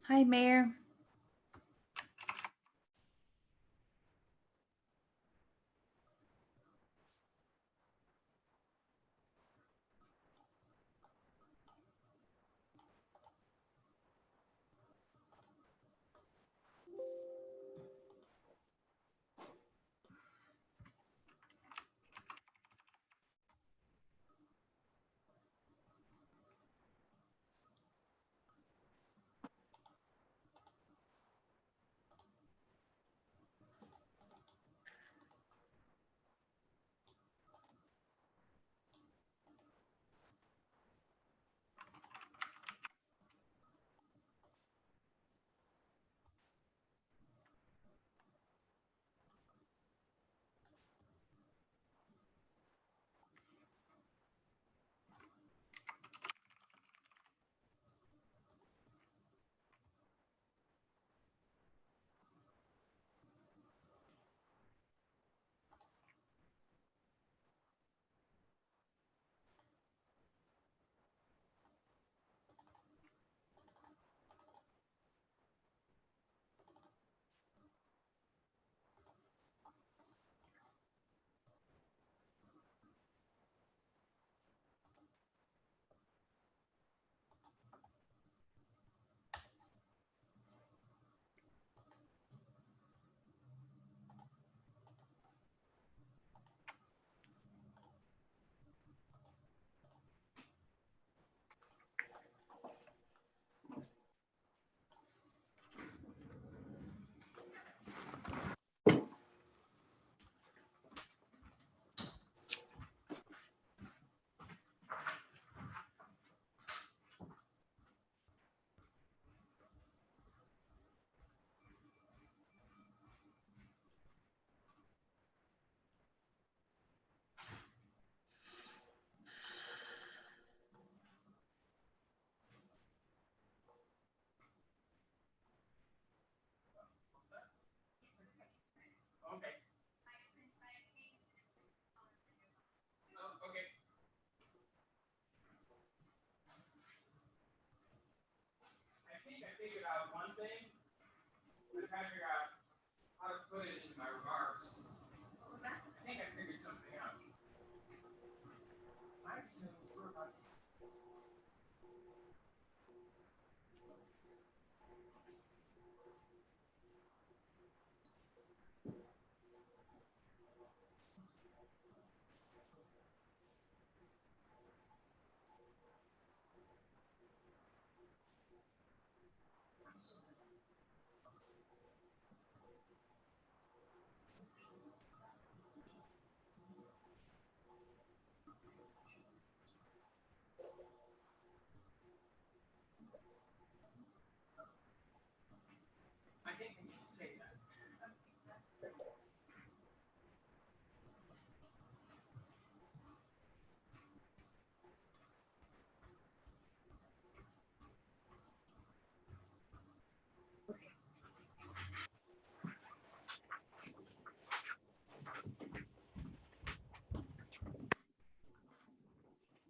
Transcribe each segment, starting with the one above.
Hi, Mayor.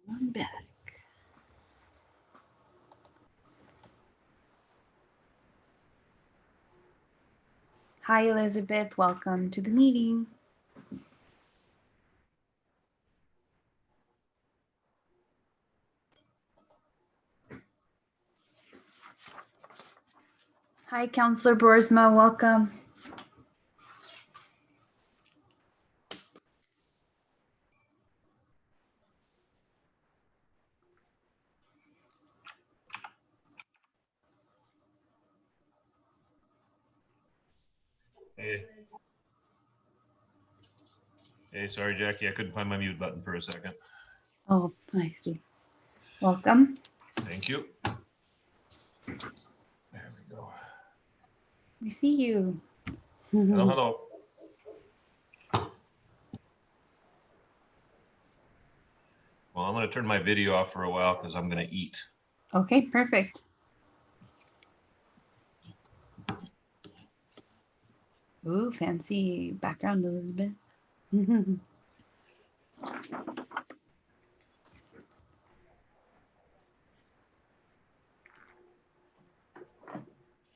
I'm back. Hi, Elizabeth. Welcome to the meeting. Hi, Councillor Boersma. Welcome. Hey. Hey, sorry, Jackie. I couldn't find my mute button for a second. Oh, I see. Welcome. Thank you. There we go. We see you. Hello, hello. Well, I'm going to turn my video off for a while because I'm going to eat. Okay, perfect. Ooh, fancy background, Elizabeth.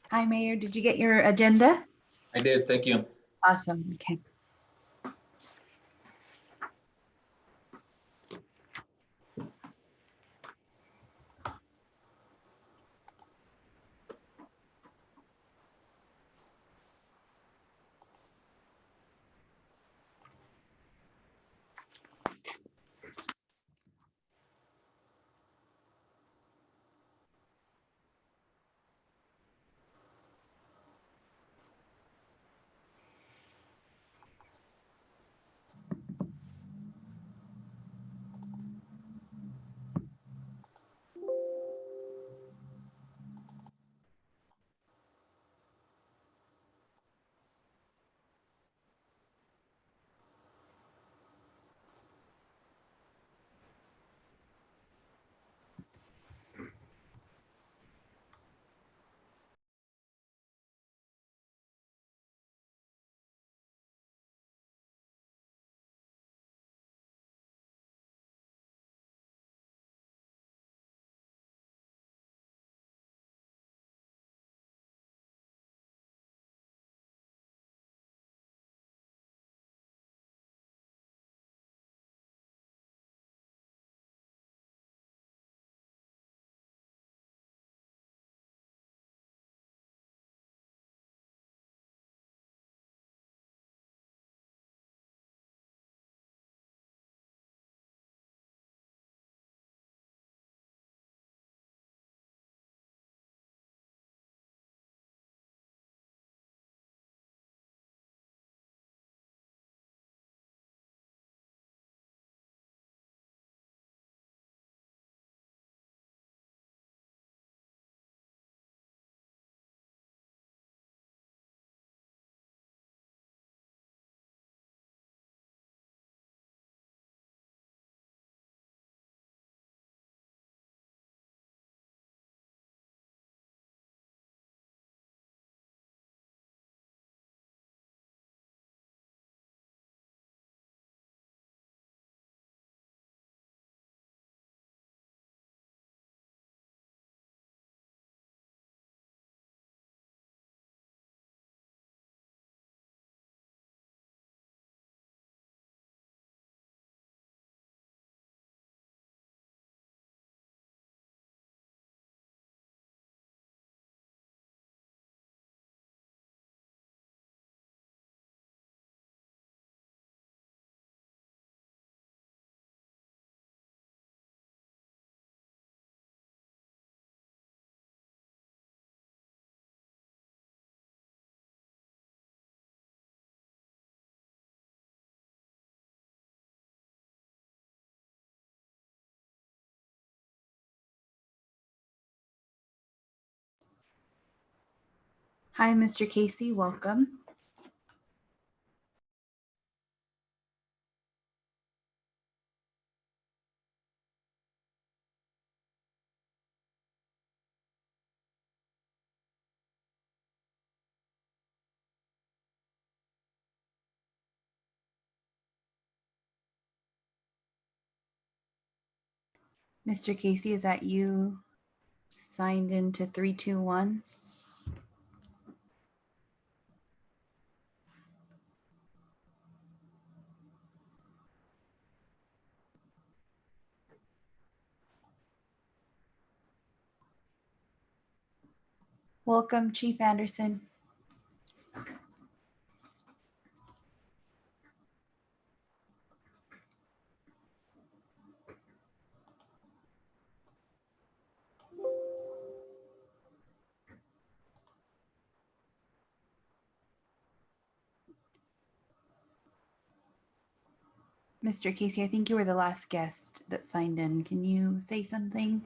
Hi, Mayor. Did you get your agenda? I did, thank you. Awesome. Okay. Hi, Mr. Casey. Welcome. Mr. Casey, is that you signed into 321? Welcome, Chief Anderson. Mr. Casey, I think you were the last guest that signed in. Can you say something?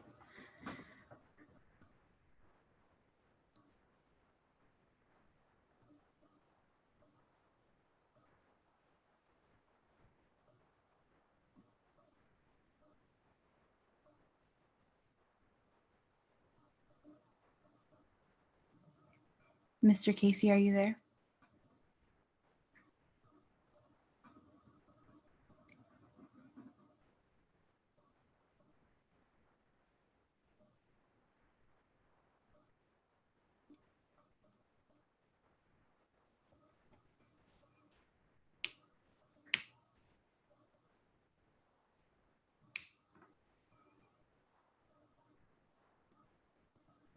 Mr. Casey, are you there?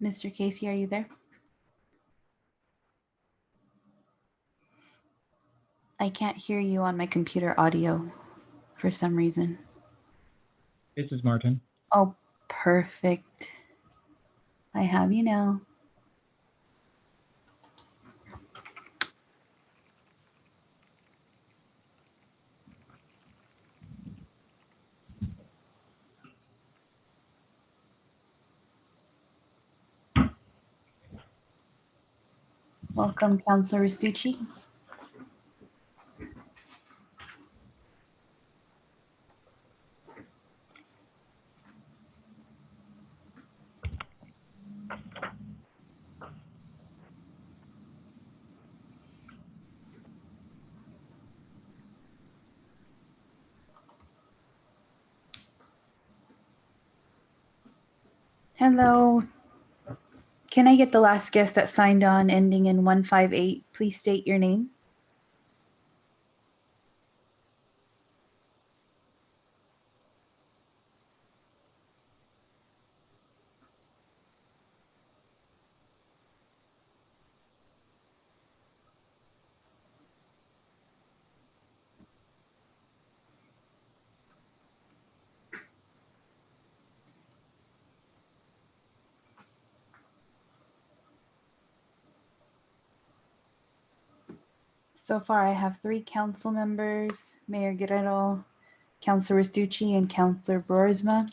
Mr. Casey, are you there? I can't hear you on my computer audio for some reason. This is Martin. Oh, perfect. I have you now. Welcome, Councilor Restucci. Hello. Can I get the last guest that signed on ending in 158? Please state your name. So far, I have 3 council members, Mayor Guerrero, Councilor Restucci, and Councilor Boersma.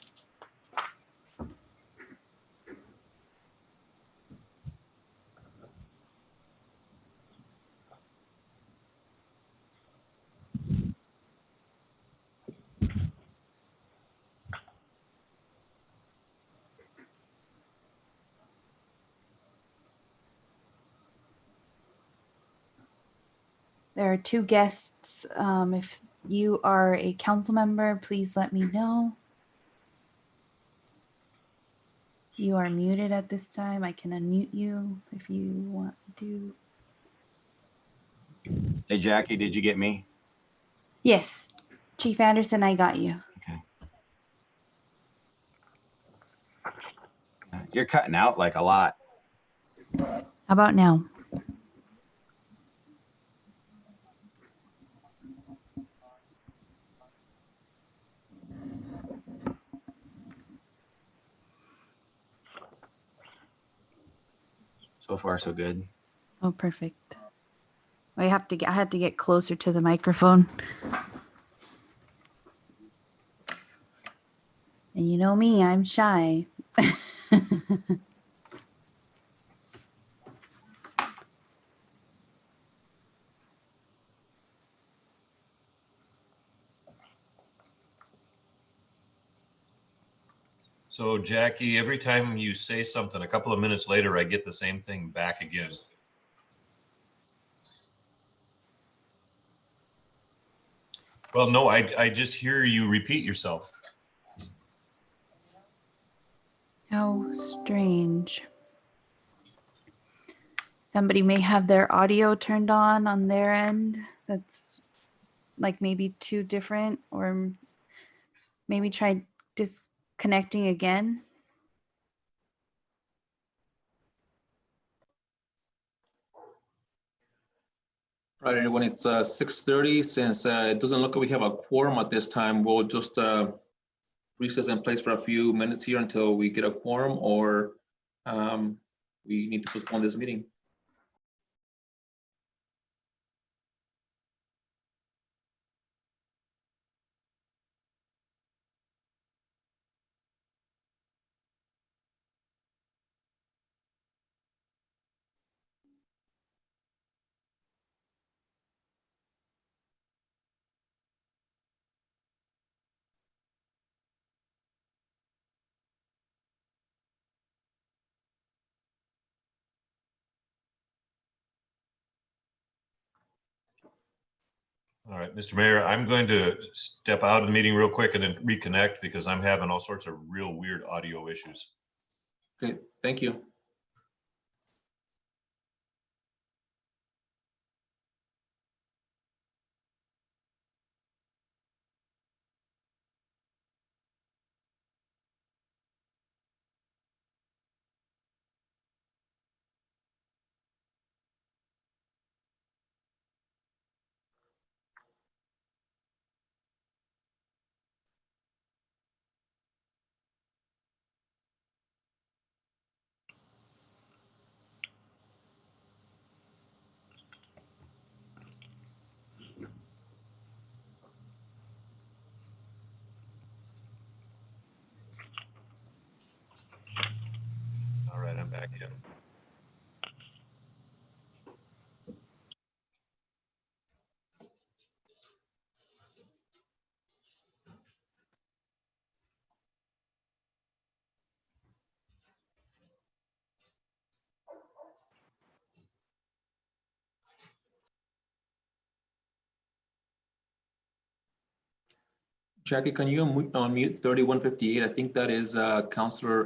There are 2 guests. If you are a council member, please let me know. You are muted at this time. I can unmute you if you want to. Hey, Jackie, did you get me? Yes, Chief Anderson, I got you. You're cutting out like a lot. How about now? So far, so good. Oh, perfect. I had to get closer to the microphone. And you know me, I'm shy. So Jackie, every time you say something, a couple of minutes later, I get the same thing back again. Well, no, I just hear you repeat yourself. How strange. Somebody may have their audio turned on their end. That's like maybe 2 different, or maybe try disconnecting again. Right, everyone, it's 6:30. Since it doesn't look like we have a quorum at this time, we'll just recess in place for a few minutes here until we get a quorum, or we need to postpone this meeting. All right, Mr. Mayor, I'm going to step out of the meeting real quick and then reconnect because I'm having all sorts of real weird audio issues. Great, thank you. get him. Jackie, can you unmute 3158? I think that is Counselor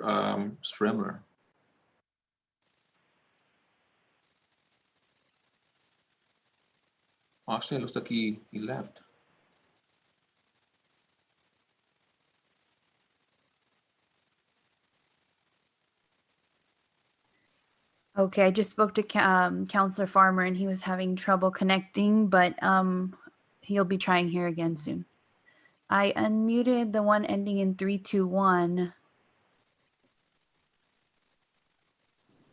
Stremler. Actually, it looks like he left. Okay, I just spoke to Counselor Farmer and he was having trouble connecting, but he'll be trying here again soon. I unmuted the one ending in 321.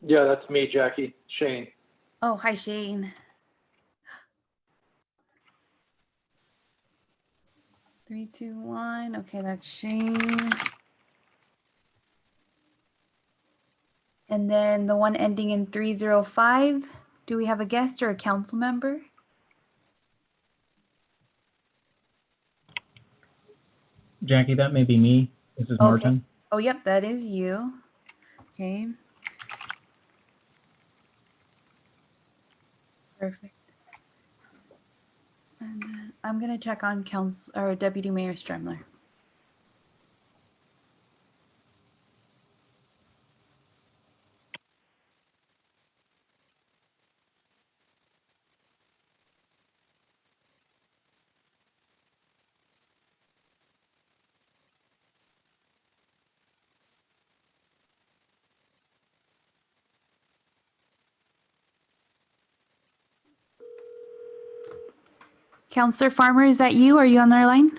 Yeah, that's me, Jackie. Shane. Oh, hi, Shane. 321. Okay, that's Shane. And then the one ending in 305. Do we have a guest or a council member? Jackie, that may be me. This is Okay. Martin. Oh, yep, that is you. Okay. Perfect. And then I'm gonna check on Council or Deputy Mayor Stremler. Counselor Farmer, is that you? Are you on our line?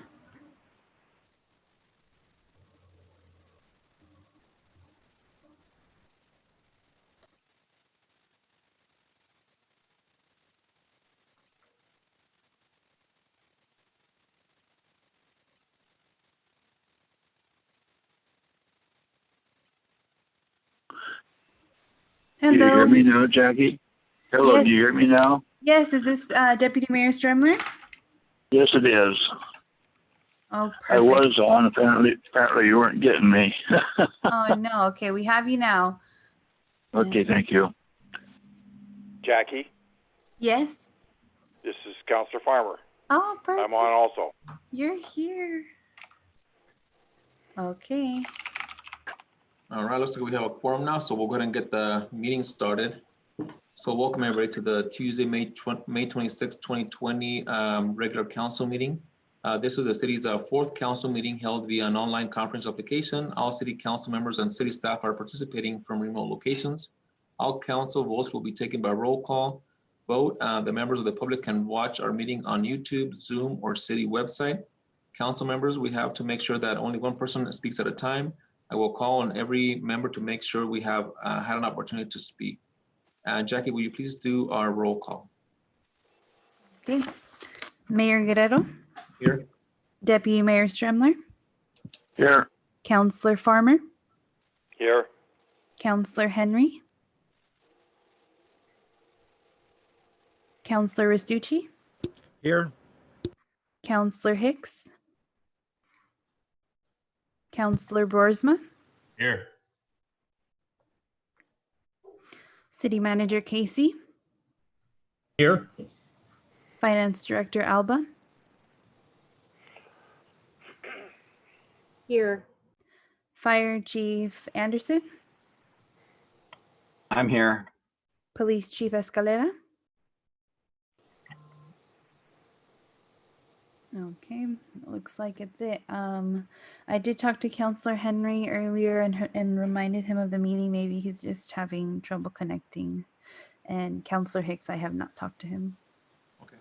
Do you hear Hello. me now, Jackie? Hello, Yes. do you hear me now? Yes, is this Deputy Mayor Stremler? Yes, it is. Oh, I perfect. was on. Apparently you weren't getting me. Oh, no. Okay, we have you now. Okay, thank you. Jackie, Yes. this is Counselor Farmer. Oh, perfect. I'm on also. You're here. Okay. All right, looks like we have a quorum now, so we'll go ahead and get the meeting started. So welcome everybody to the Tuesday, May 26, 2020 regular council meeting. This is the city's fourth council meeting held via an online conference application. All city council members and city staff are participating from remote locations. All council votes will be taken by roll call vote. The members of the public can watch our meeting on YouTube, Zoom, or city website. Council members, we have to make sure that only one person speaks at a time. I will call on every member to make sure we have had an opportunity to speak. Jackie, will you please do our roll call? Okay. Mayor Guerrero, Here. Deputy Mayor Stremler, Here, Counselor Farmer, Here. Counselor Henry, Counselor Restucci, Here. Counselor Hicks, Counselor Boersma, Here. City Manager Casey, Here. Finance Director Alba, Here. Fire Chief Anderson, I'm here. Police Chief Escalera. Okay, looks like it's it. I did talk to Counselor Henry earlier and reminded him of the meeting. Maybe he's just having trouble connecting. And Counselor Hicks, I have not talked to him. Okay.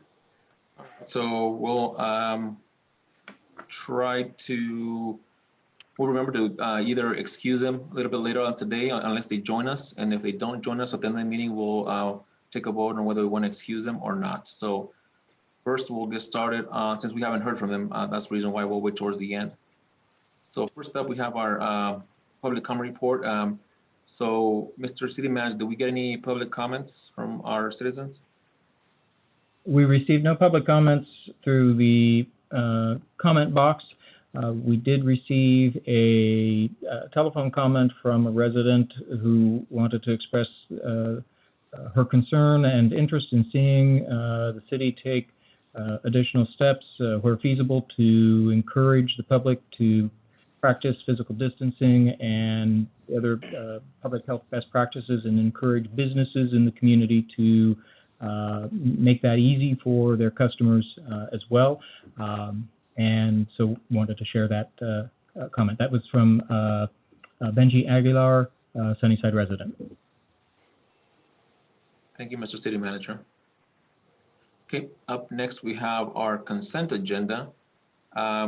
All right, so we'll try to, we'll remember to either excuse them a little bit later on today unless they join us. And if they don't join us at the end of the meeting, we'll take a vote on whether we want to excuse them or not. So first, we'll get started. Since we haven't heard from them, that's the reason why we'll wait towards the end. So first up, we have our public comment report. So, Mr. City Manager, did we get any public comments from our citizens? We received no public comments through the comment box. We did receive a telephone comment from a resident who wanted to express her concern and interest in seeing the city take additional steps where feasible to encourage the public to practice physical distancing and other public health best practices, and encourage businesses in the community to make that easy for their customers as well. And so wanted to share that comment. That was from Benji Aguilar, Sunnyside resident. Thank you, Mr. City Manager. Okay, up next, we have our consent agenda.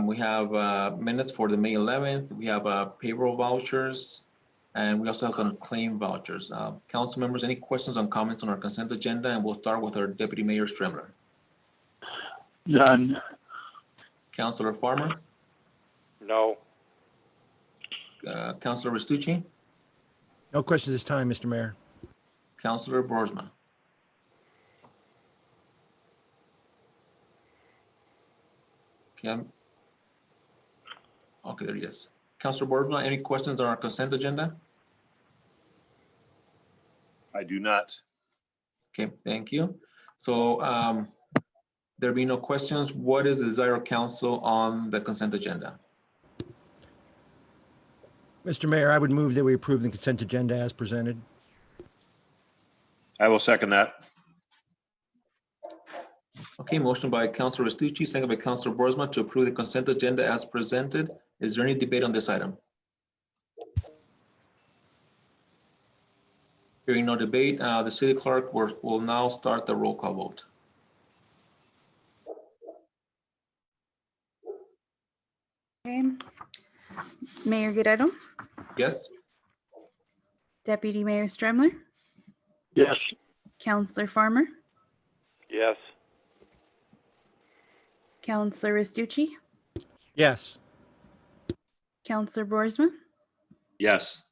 We have minutes for the May 11th. We have payroll vouchers, and we also have some claim vouchers. Council members, any questions or comments on our consent agenda? And we'll start with our Deputy Mayor Stremler. None. Councilor Farmer, No. Councilor Restucci, No questions this time, Mr. Mayor. Councilor Boersma. Okay, there he is. Councilor Boersma, any questions on our consent agenda? I do not. Okay, thank you. So there being no questions, what is the desire of council on the consent agenda? Mr. Mayor, I would move that we approve the consent agenda as presented. I will second that. Okay, motion by Councilor Restucci, second by Councilor Boersma to approve the consent agenda as presented. Is there any debate on this item? Hearing no debate, the city clerk will now start the roll call vote. Okay. Mayor Guerrero, Yes? Deputy Mayor Stremler, Yes. Councilor Farmer, Yes. Councilor Restucci, Yes. Councilor Boersma. Yes.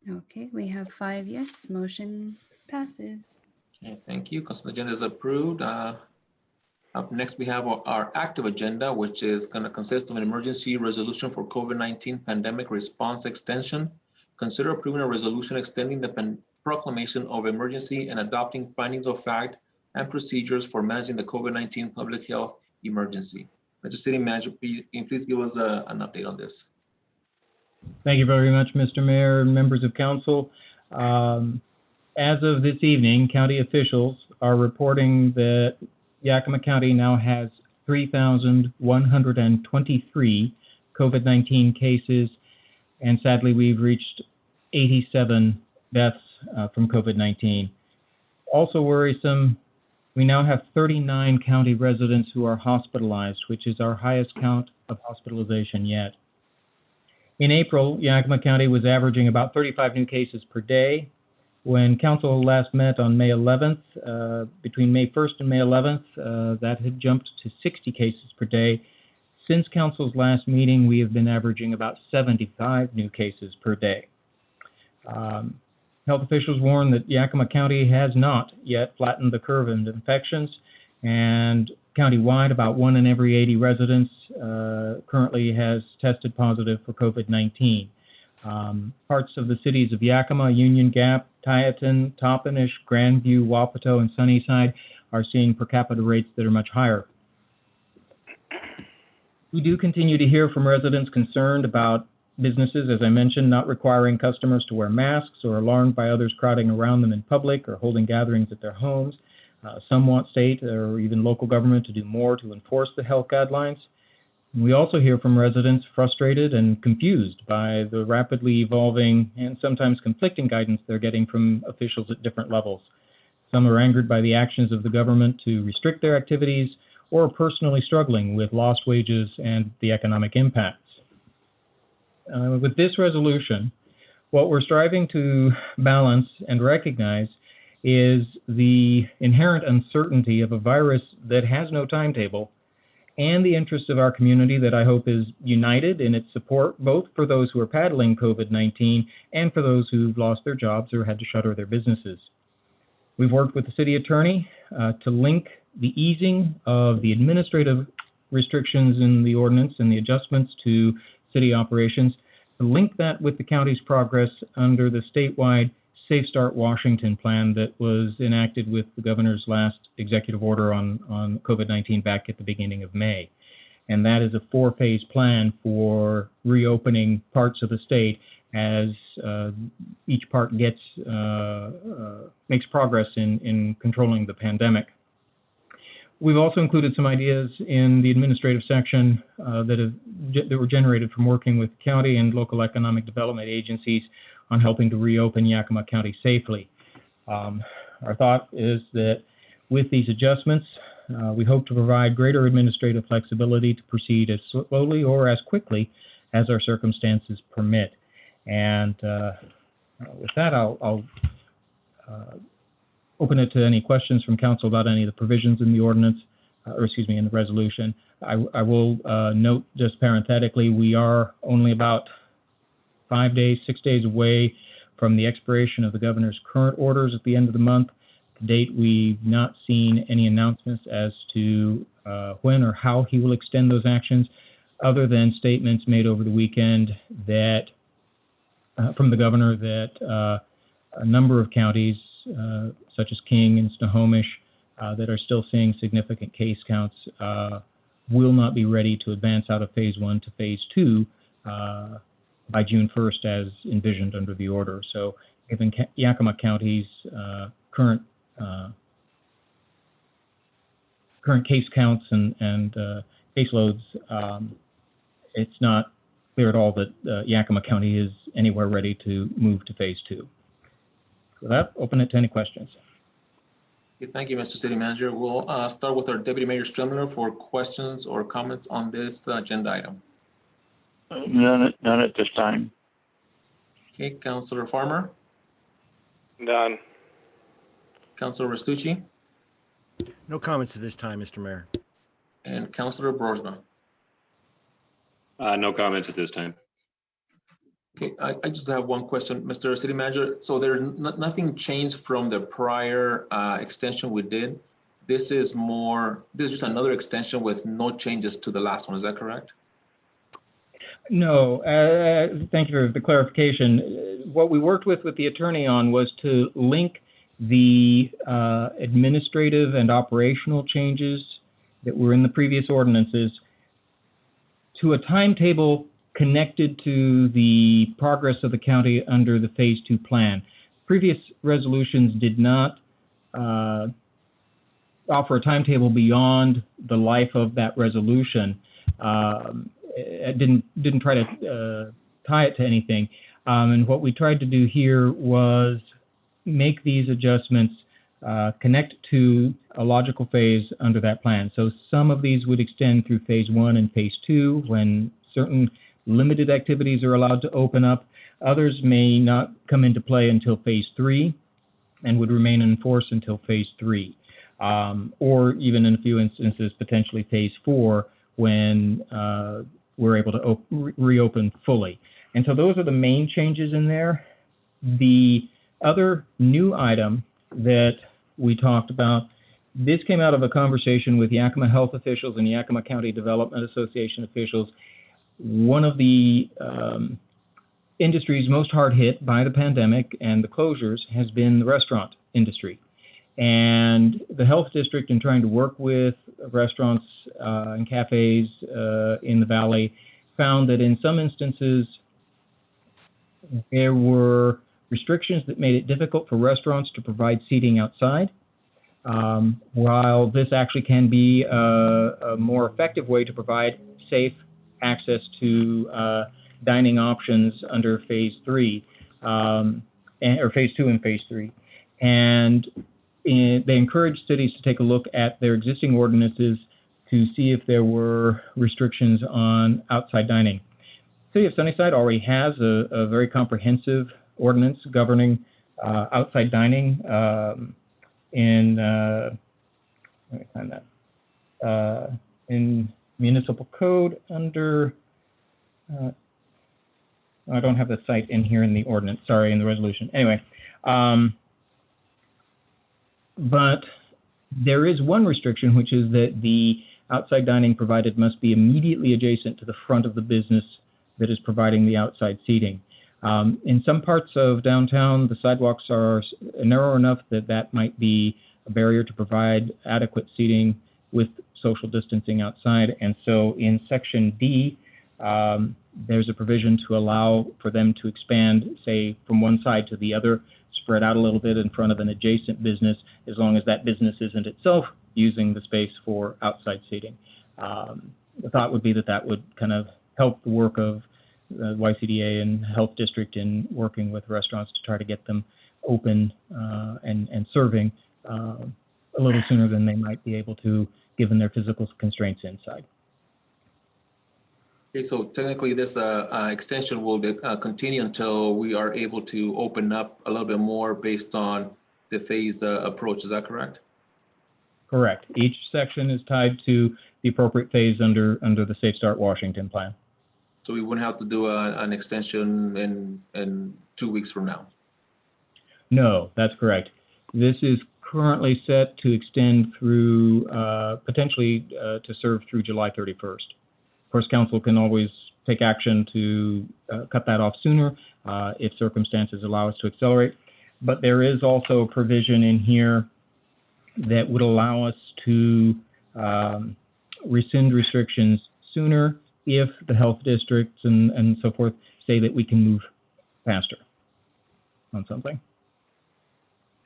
Okay, we have 5 yes, motion passes. Okay, thank you. Consent agenda is approved. Up next, we have our active agenda, which is going to consist of an emergency resolution for COVID-19 pandemic response extension. Consider approving a resolution extending the proclamation of emergency and adopting findings of fact and procedures for managing the COVID-19 public health emergency. Mr. City Manager, please give us an update on this. Thank you very much, Mr. Mayor and members of council. As of this evening, county officials are reporting that Yakima County now has 3,123 COVID-19 cases, and sadly, we've reached 87 deaths from COVID-19. Also worrisome, we now have 39 county residents who are hospitalized, which is our highest count of hospitalization yet. In April, Yakima County was averaging about 35 new cases per day. When council last met on May 11th, between May 1st and May 11th, that had jumped to 60 cases per day. Since council's last meeting, we have been averaging about 75 new cases per day. Health officials warn that Yakima County has not yet flattened the curve of infections, and countywide, about 1 in every 80 residents currently has tested positive for COVID-19. Parts of the cities of Yakima, Union Gap, Tieton, Toppenish, Grandview, Wapato, and Sunnyside are seeing per capita rates that are much higher. We do continue to hear from residents concerned about businesses, as I mentioned, not requiring customers to wear masks, or alarmed by others crowding around them in public or holding gatherings at their homes. Some want state or even local government to do more to enforce the health guidelines. We also hear from residents frustrated and confused by the rapidly evolving and sometimes conflicting guidance they're getting from officials at different levels. Some are angered by the actions of the government to restrict their activities, or are personally struggling with lost wages and the economic impacts. With this resolution, what we're striving to balance and recognize is the inherent uncertainty of a virus that has no timetable and the interests of our community that I hope is united in its support, both for those who are battling COVID-19 and for those who've lost their jobs or had to shutter their businesses. We've worked with the city attorney to link the easing of the administrative restrictions in the ordinance and the adjustments to city operations, to link that with the county's progress under the statewide Safe Start Washington plan that was enacted with the governor's last executive order on COVID-19 back at the beginning of May. And that is a 4-phase plan for reopening parts of the state as each part makes progress in controlling the pandemic. We've also included some ideas in the administrative section that were generated from working with county and local economic development agencies on helping to reopen Yakima County safely. Our thought is that with these adjustments, we hope to provide greater administrative flexibility to proceed as slowly or as quickly as our circumstances permit. And with that, I'll open it to any questions from council about any of the provisions in the ordinance, in the resolution. I will note just parenthetically, we are only about 6 days away from the expiration of the governor's current orders at the end of the month. To date, we've not seen any announcements as to when or how he will extend those actions, other than statements made over the weekend that from the governor that a number of counties, such as King and Snohomish, that are still seeing significant case counts, will not be ready to advance out of phase 1 to phase 2 by June 1st as envisioned under the order. So given Yakima County's current case counts and caseloads, it's not clear at all that Yakima County is anywhere ready to move to phase 2. With that, open it to any questions. Okay, thank you, Mr. City Manager. We'll start with our Deputy Mayor Strimler for questions or comments on this agenda item. None at this time. Okay, Councilor Farmer, None. Councilor Restucci, No comments at this time, Mr. Mayor. and Councilor Broersma. No comments at this time. Okay, I just have one question, Mr. City Manager. So there's nothing changed from the prior extension we did. This is just another extension with no changes to the last one. Is that correct? No, thank you for the clarification. What we worked with the attorney on was to link the administrative and operational changes that were in the previous ordinances to a timetable connected to the progress of the county under the phase 2 plan. Previous resolutions did not offer a timetable beyond the life of that resolution. It didn't try to tie it to anything. And what we tried to do here was make these adjustments connect to a logical phase under that plan. So some of these would extend through phase 1 and phase 2 when certain limited activities are allowed to open up. Others may not come into play until phase 3 and would remain in force until phase 3. Or even in a few instances, potentially phase 4 when we're able to reopen fully. And so those are the main changes in there. The other new item that we talked about, this came out of a conversation with Yakima health officials and Yakima County Development Association officials. One of the industries most hard hit by the pandemic and the closures has been the restaurant industry. And the health district, in trying to work with restaurants and cafes in the valley, found that in some instances there were restrictions that made it difficult for restaurants to provide seating outside, while this actually can be a more effective way to provide safe access to dining options under phase 3, or phase 2 and phase 3. And they encouraged cities to take a look at their existing ordinances to see if there were restrictions on outside dining. City of Sunnyside already has a very comprehensive ordinance governing outside dining let me find that. In municipal code under, I don't have the site in here in the ordinance, sorry, in the resolution. Anyway, but there is one restriction, which is that the outside dining provided must be immediately adjacent to the front of the business that is providing the outside seating. In some parts of downtown, the sidewalks are narrow enough that that might be a barrier to provide adequate seating with social distancing outside. And so in section D, there's a provision to allow for them to expand, say, from one side to the other, spread out a little bit in front of an adjacent business, as long as that business isn't itself using the space for outside seating. The thought would be that that would kind of help the work of the YCDA and Health District in working with restaurants to try to get them open and serving a little sooner than they might be able to, given their physical constraints inside. Okay, so technically this extension will continue until we are able to open up a little bit more based on the phased approach. Is that correct? Correct. Each section is tied to the appropriate phase under the Safe Start Washington plan. So we wouldn't have to do an extension in 2 weeks from now. No, that's correct. This is currently set to extend through, potentially to serve through July 31st. Of course, council can always take action to cut that off sooner if circumstances allow us to accelerate. But there is also a provision in here that would allow us to rescind restrictions sooner if the health districts and so forth say that we can move faster on something.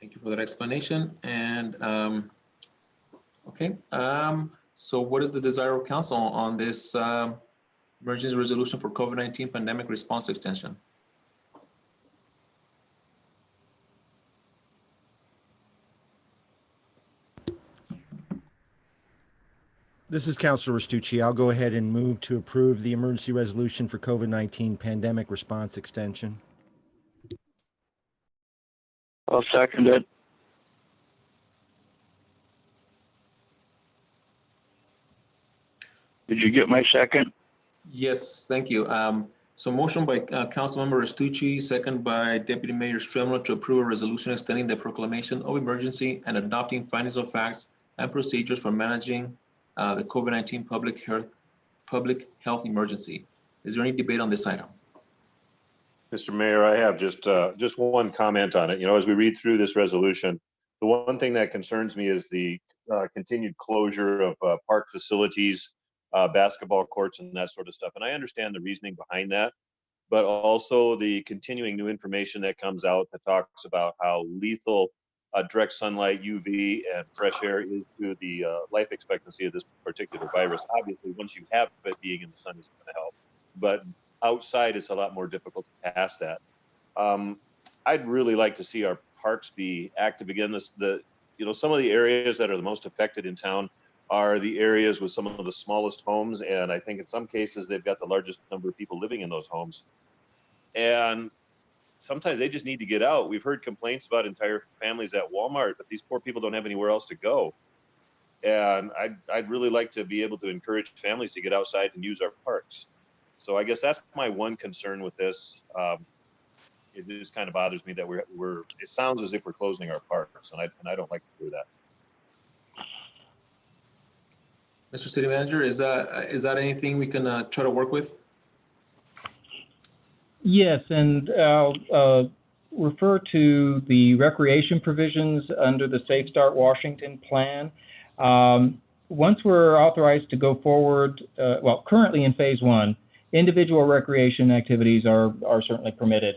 Thank you for that explanation. And okay, so what is the desire of council on this emergency resolution for COVID-19 pandemic response extension? This is Councilor Restucci. I'll go ahead and move to approve the emergency resolution for COVID-19 pandemic response extension. I'll second it. Did you get my second? Yes, thank you. So motion by Councilmember Restucci, second by Deputy Mayor Stremler to approve a resolution extending the proclamation of emergency and adopting findings of facts and procedures for managing the COVID-19 public health emergency. Is there any debate on this item? Mr. Mayor, I have just one comment on it. You know, as we read through this resolution, the one thing that concerns me is the continued closure of park facilities, basketball courts, and that sort of stuff. And I understand the reasoning behind that, but also the continuing new information that comes out that talks about how lethal direct sunlight, UV, and fresh air is to the life expectancy of this particular virus. Obviously, once you have it, being in the sun is going to help, but outside it's a lot more difficult to pass that. I'd really like to see our parks be active again. Some of the areas that are the most affected in town are the areas with some of the smallest homes, and I think in some cases they've got the largest number of people living in those homes. And sometimes they just need to get out. We've heard complaints about entire families at Walmart, but these poor people don't have anywhere else to go. And I'd really like to be able to encourage families to get outside and use our parks. So I guess that's my one concern with this. It just kind of bothers me that it sounds as if we're closing our parks, and I don't like to do that. Mr. City Manager, is that anything we can try to work with? Yes, and I'll refer to the recreation provisions under the Safe Start Washington plan. Once we're authorized to go forward, currently in phase 1, individual recreation activities are certainly permitted.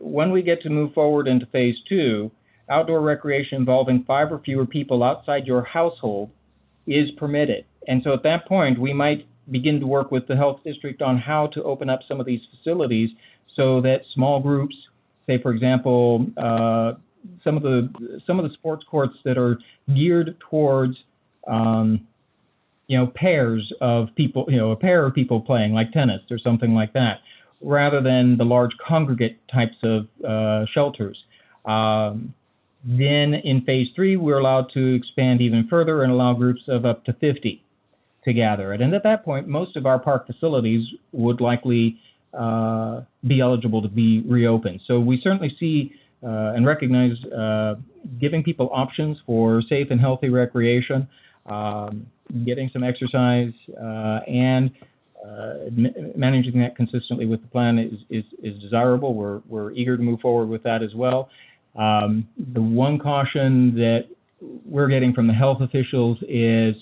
When we get to move forward into phase 2, outdoor recreation involving 5 or fewer people outside your household is permitted. And so at that point, we might begin to work with the health district on how to open up some of these facilities so that small groups, say for example, some of the sports courts that are geared towards pairs of people, a pair of people playing like tennis or something like that, rather than the large congregate types of shelters. Then in phase 3, we're allowed to expand even further and allow groups of up to 50. to gather it. And at that point, most of our park facilities would likely be eligible to be reopened. So we certainly see and recognize giving people options for safe and healthy recreation, getting some exercise, and managing that consistently with the plan is desirable. We're eager to move forward with that as well. The one caution that we're getting from the health officials is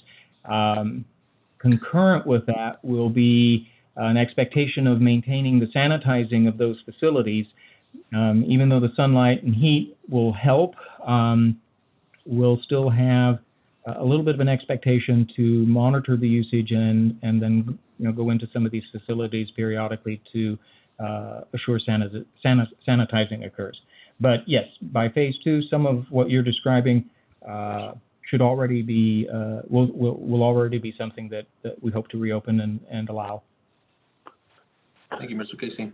concurrent with that will be an expectation of maintaining the sanitizing of those facilities. Even though the sunlight and heat will help, we'll still have a little bit of an expectation to monitor the usage and then go into some of these facilities periodically to assure sanitizing occurs. But yes, by phase 2, some of what you're describing should already be will already be something that we hope to reopen and allow. Thank you, Mr. Casey.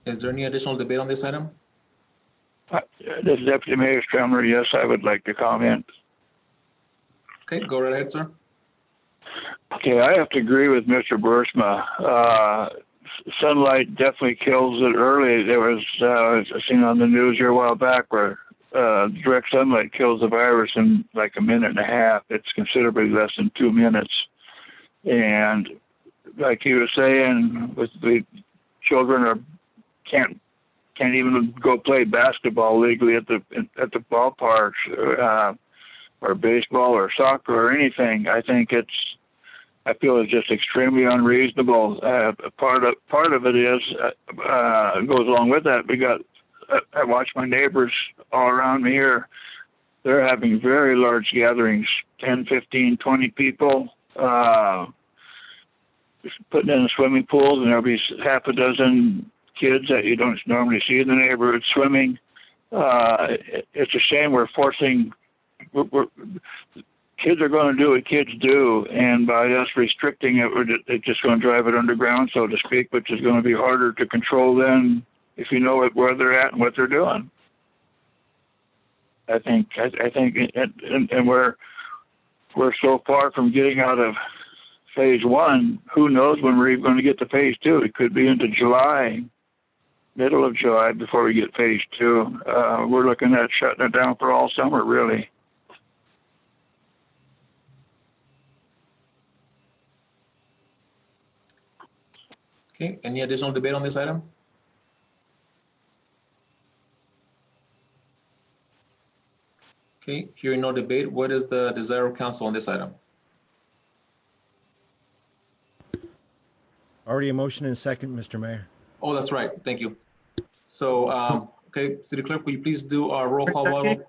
Is there any additional debate on this item? This is Deputy Mayor Strummer. Yes, I would like to comment. Okay, go right ahead, sir. Okay, I have to agree with Mr. Boersma. Sunlight definitely kills it early. There was, I seen on the news here a while back where direct sunlight kills the virus in like a minute and a half. It's considerably less than 2 minutes. And like he was saying, with the children can't even go play basketball legally at the ballparks, or baseball or soccer or anything. I feel it's just extremely unreasonable. Part of it is goes along with that. I watch my neighbors all around me here. They're having very large gatherings, 10, 15, 20 people, putting in swimming pools, and there'll be half a dozen kids that you don't normally see in the neighborhood swimming. It's a shame we're forcing. Kids are going to do what kids do, and by us restricting it, it's just going to drive it underground, so to speak, which is going to be harder to control than if you know where they're at and what they're doing. I think, and we're so far from getting out of phase 1. Who knows when we're even going to get to phase 2? It could be into July, middle of July, before we get phase 2. We're looking at shutting it down for all summer, really. Okay, any additional debate on this item? Okay, hearing no debate, what is the desire of council on this item? Already a motion and a second, Mr. Mayor. Oh, that's right, thank you. So, okay, City Clerk, will you please do our roll call vote?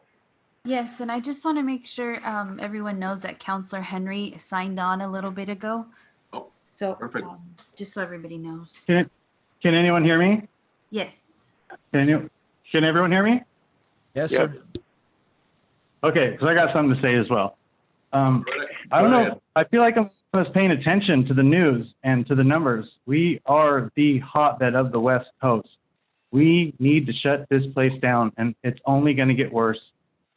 Yes, and I just want to make sure everyone knows that Counselor Henry signed on a little bit ago. Oh, so perfect. Just so everybody knows. Can anyone hear me? Yes. Can everyone hear me? Yes, Yep. sir. Okay, because I got something to say as well. I don't know. I feel like I was paying attention to the news and to the numbers. We are the hotbed of the West Coast. We need to shut this place down, and it's only going to get worse.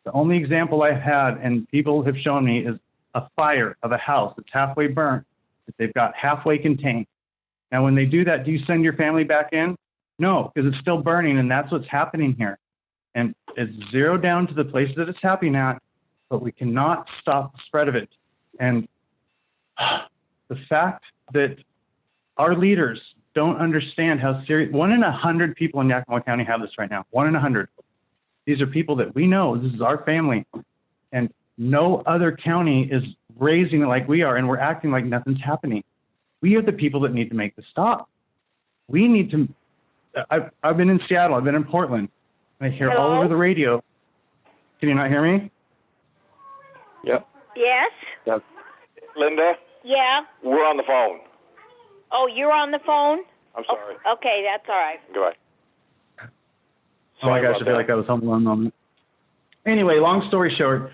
The only example I've had, and people have shown me, is a fire of a house that's halfway burnt, that they've got halfway contained. Now, when they do that, do you send your family back in? No, because it's still burning, and that's what's happening here. And it's zeroed down to the places that it's happening at, but we cannot stop the spread of it. And the fact that our leaders don't understand how serious, 1 in 100 people in Yakima County have this right now, 1 in 100. These are people that we know, this is our family. And no other county is raising it like we are, and we're acting like nothing's happening. We are the people that need to make the stop. We need to, I've been in Seattle, I've been in Portland, and I hear all over the radio. Can you not hear me? Yep. Yes? Yep. Linda, Yeah? we're on the phone. Oh, you're on the phone? I'm sorry. Okay, that's all right. Goodbye. Oh my Sorry gosh, about I feel that. like I was home alone moment. Anyway, long story short,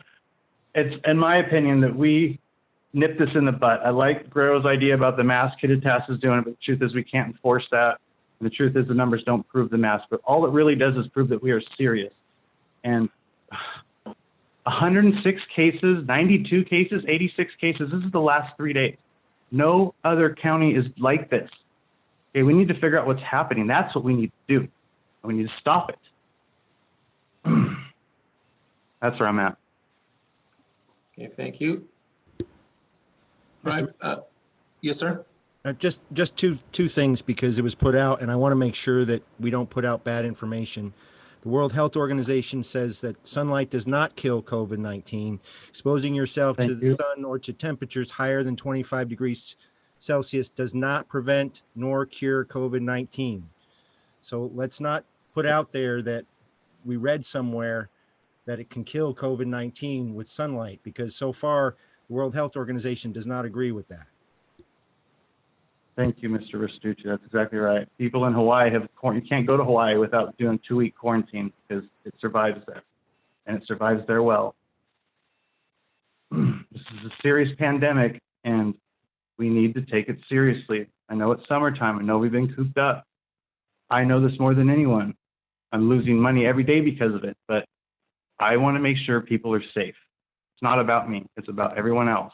it's in my opinion that we nip this in the butt. I like Guerrero's idea about the mask kitted task is doing it, but the truth is we can't enforce that. And the truth is the numbers don't prove the mask, but all it really does is prove that we are serious. And 106 cases, 92 cases, 86 cases. This is the last 3 days. No other county is like this. Okay, we need to figure out what's happening. That's what we need to do. We need to stop it. That's where I'm at. Okay, thank you. Right. Yes, sir. Just two things, because it was put out, and I want to make sure that we don't put out bad information. The World Health Organization says that sunlight does not kill COVID-19. Exposing yourself to the sun or to temperatures higher than 25 degrees Celsius does not prevent nor cure COVID-19. So let's not put out there that we read somewhere that it can kill COVID-19 with sunlight, because so far the World Health Organization does not agree with that. Thank you, Mr. Restucci. That's exactly right. People in Hawaii you can't go to Hawaii without doing 2-week quarantine because it survives there, and it survives there well. This is a serious pandemic, and we need to take it seriously. I know it's summertime. I know we've been cooped up. I know this more than anyone. I'm losing money every day because of it, but I want to make sure people are safe. It's not about me. It's about everyone else.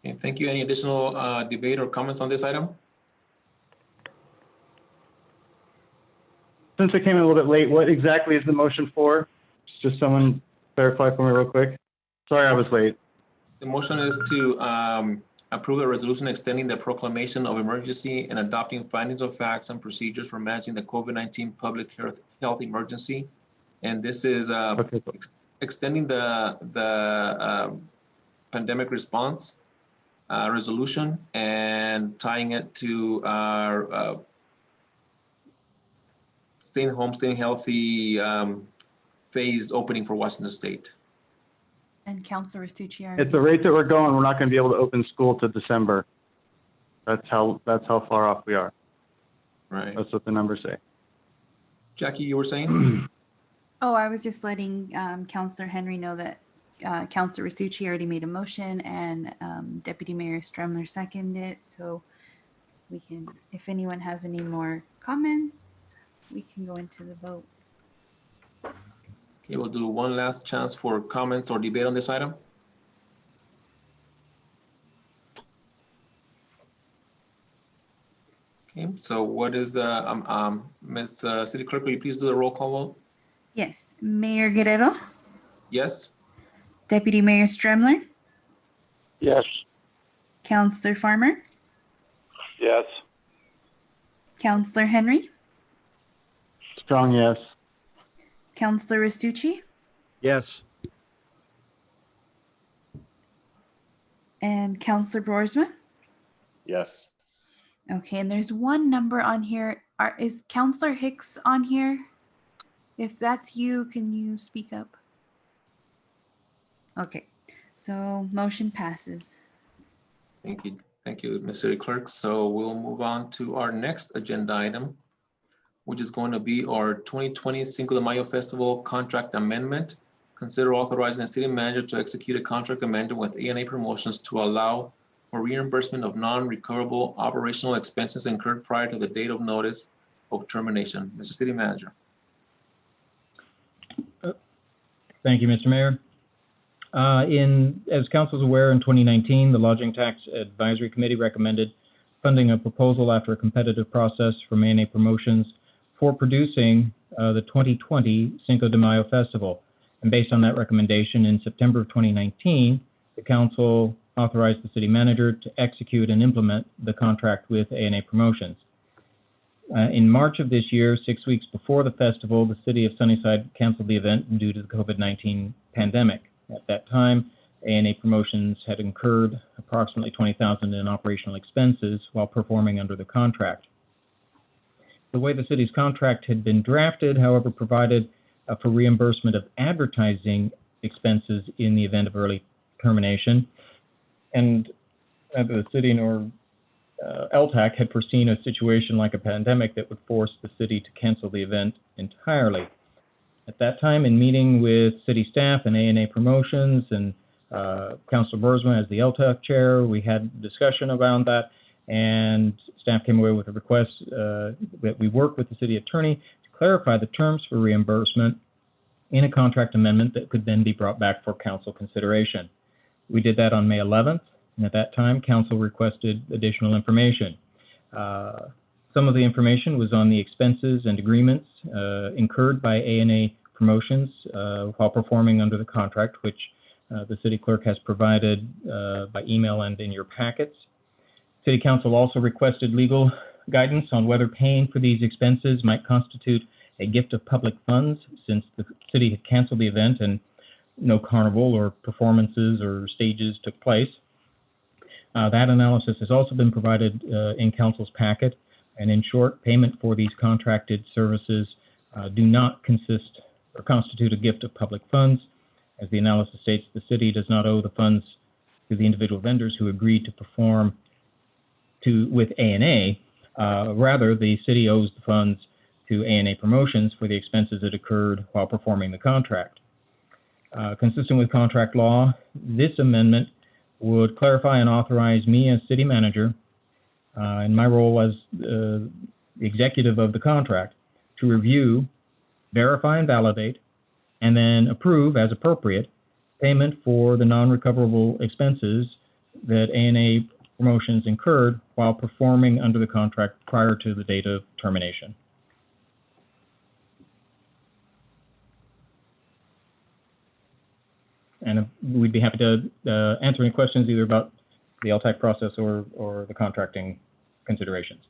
Okay, thank you. Any additional debate or comments on this item? Since I came in a little bit late, what exactly is the motion for? Just someone clarify for me real quick. Sorry I was late. The motion is to approve a resolution extending the proclamation of emergency and adopting findings of facts and procedures for managing the COVID-19 public health emergency. And this is extending the pandemic response resolution and tying it to our staying home, staying healthy phased opening for Washington State. And Councilor Restucci. At the rate that we're going, we're not going to be able to open school to December. That's how far off we are. Right. That's what the numbers say. Jackie, you were saying? Oh, I was just letting Councilor Henry know that Councilor Restucci already made a motion, and Deputy Mayor Stremler seconded it. So we can, if anyone has any more comments, we can go into the vote. Okay, we'll do one last chance for comments or debate on this item. Okay, so what is the, Ms. City Clerk, will you please do the roll call vote? Yes, Mayor Guerrero, Yes? Deputy Mayor Stremler, Yes. Councilor Farmer, Yes. Councilor Henry, Strong yes. Councilor Restucci, Yes. and Councilor Boersma. Yes. Okay, and there's one number on here. Is Councilor Hicks on here? If that's you, can you speak up? Okay, so motion passes. Thank you. Thank you, Ms. City Clerk. So we'll move on to our next agenda item, which is going to be our 2020 Cinco de Mayo Festival contract amendment. Consider authorizing the city manager to execute a contract amendment with A&A Promotions to allow for reimbursement of non-recoverable operational expenses incurred prior to the date of notice of termination. Mr. City Manager. Thank you, Mr. Mayor. As council is aware, in 2019, the Lodging Tax Advisory Committee recommended funding a proposal after a competitive process from A&A Promotions for producing the 2020 Cinco de Mayo Festival. And based on that recommendation, in September of 2019, the council authorized the city manager to execute and implement the contract with A&A Promotions. In March of this year, 6 weeks before the festival, the city of Sunnyside canceled the event due to the COVID-19 pandemic. At that time, A&A Promotions had incurred approximately $20,000 in operational expenses while performing under the contract. The way the city's contract had been drafted, however, provided for reimbursement of advertising expenses in the event of early termination. And neither the city nor LTAC had foreseen a situation like a pandemic that would force the city to cancel the event entirely. At that time, in meeting with city staff and A&A Promotions and Councilor Boersma as the LTAC chair, we had discussion around that, and staff came away with a request that we work with the city attorney to clarify the terms for reimbursement in a contract amendment that could then be brought back for council consideration. We did that on May 11th, and at that time, council requested additional information. Some of the information was on the expenses and agreements incurred by A&A Promotions while performing under the contract, which the city clerk has provided by email and in your packets. City Council also requested legal guidance on whether paying for these expenses might constitute a gift of public funds, since the city had canceled the event and no carnival or performances or stages took place. That analysis has also been provided in Council's packet, and in short, payment for these contracted services do not consist or constitute a gift of public funds. As the analysis states, the city does not owe the funds to the individual vendors who agreed to perform with A&A. Rather, the city owes the funds to A&A Promotions for the expenses that occurred while performing the contract. Consistent with contract law, this amendment would clarify and authorize me as city manager, in my role as the executive of the contract, to review, verify and validate, and then approve, as appropriate, payment for the non-recoverable expenses that A&A Promotions incurred while performing under the contract prior to the date of termination. And we'd be happy to answer any questions either about the LTAC process or the contracting considerations.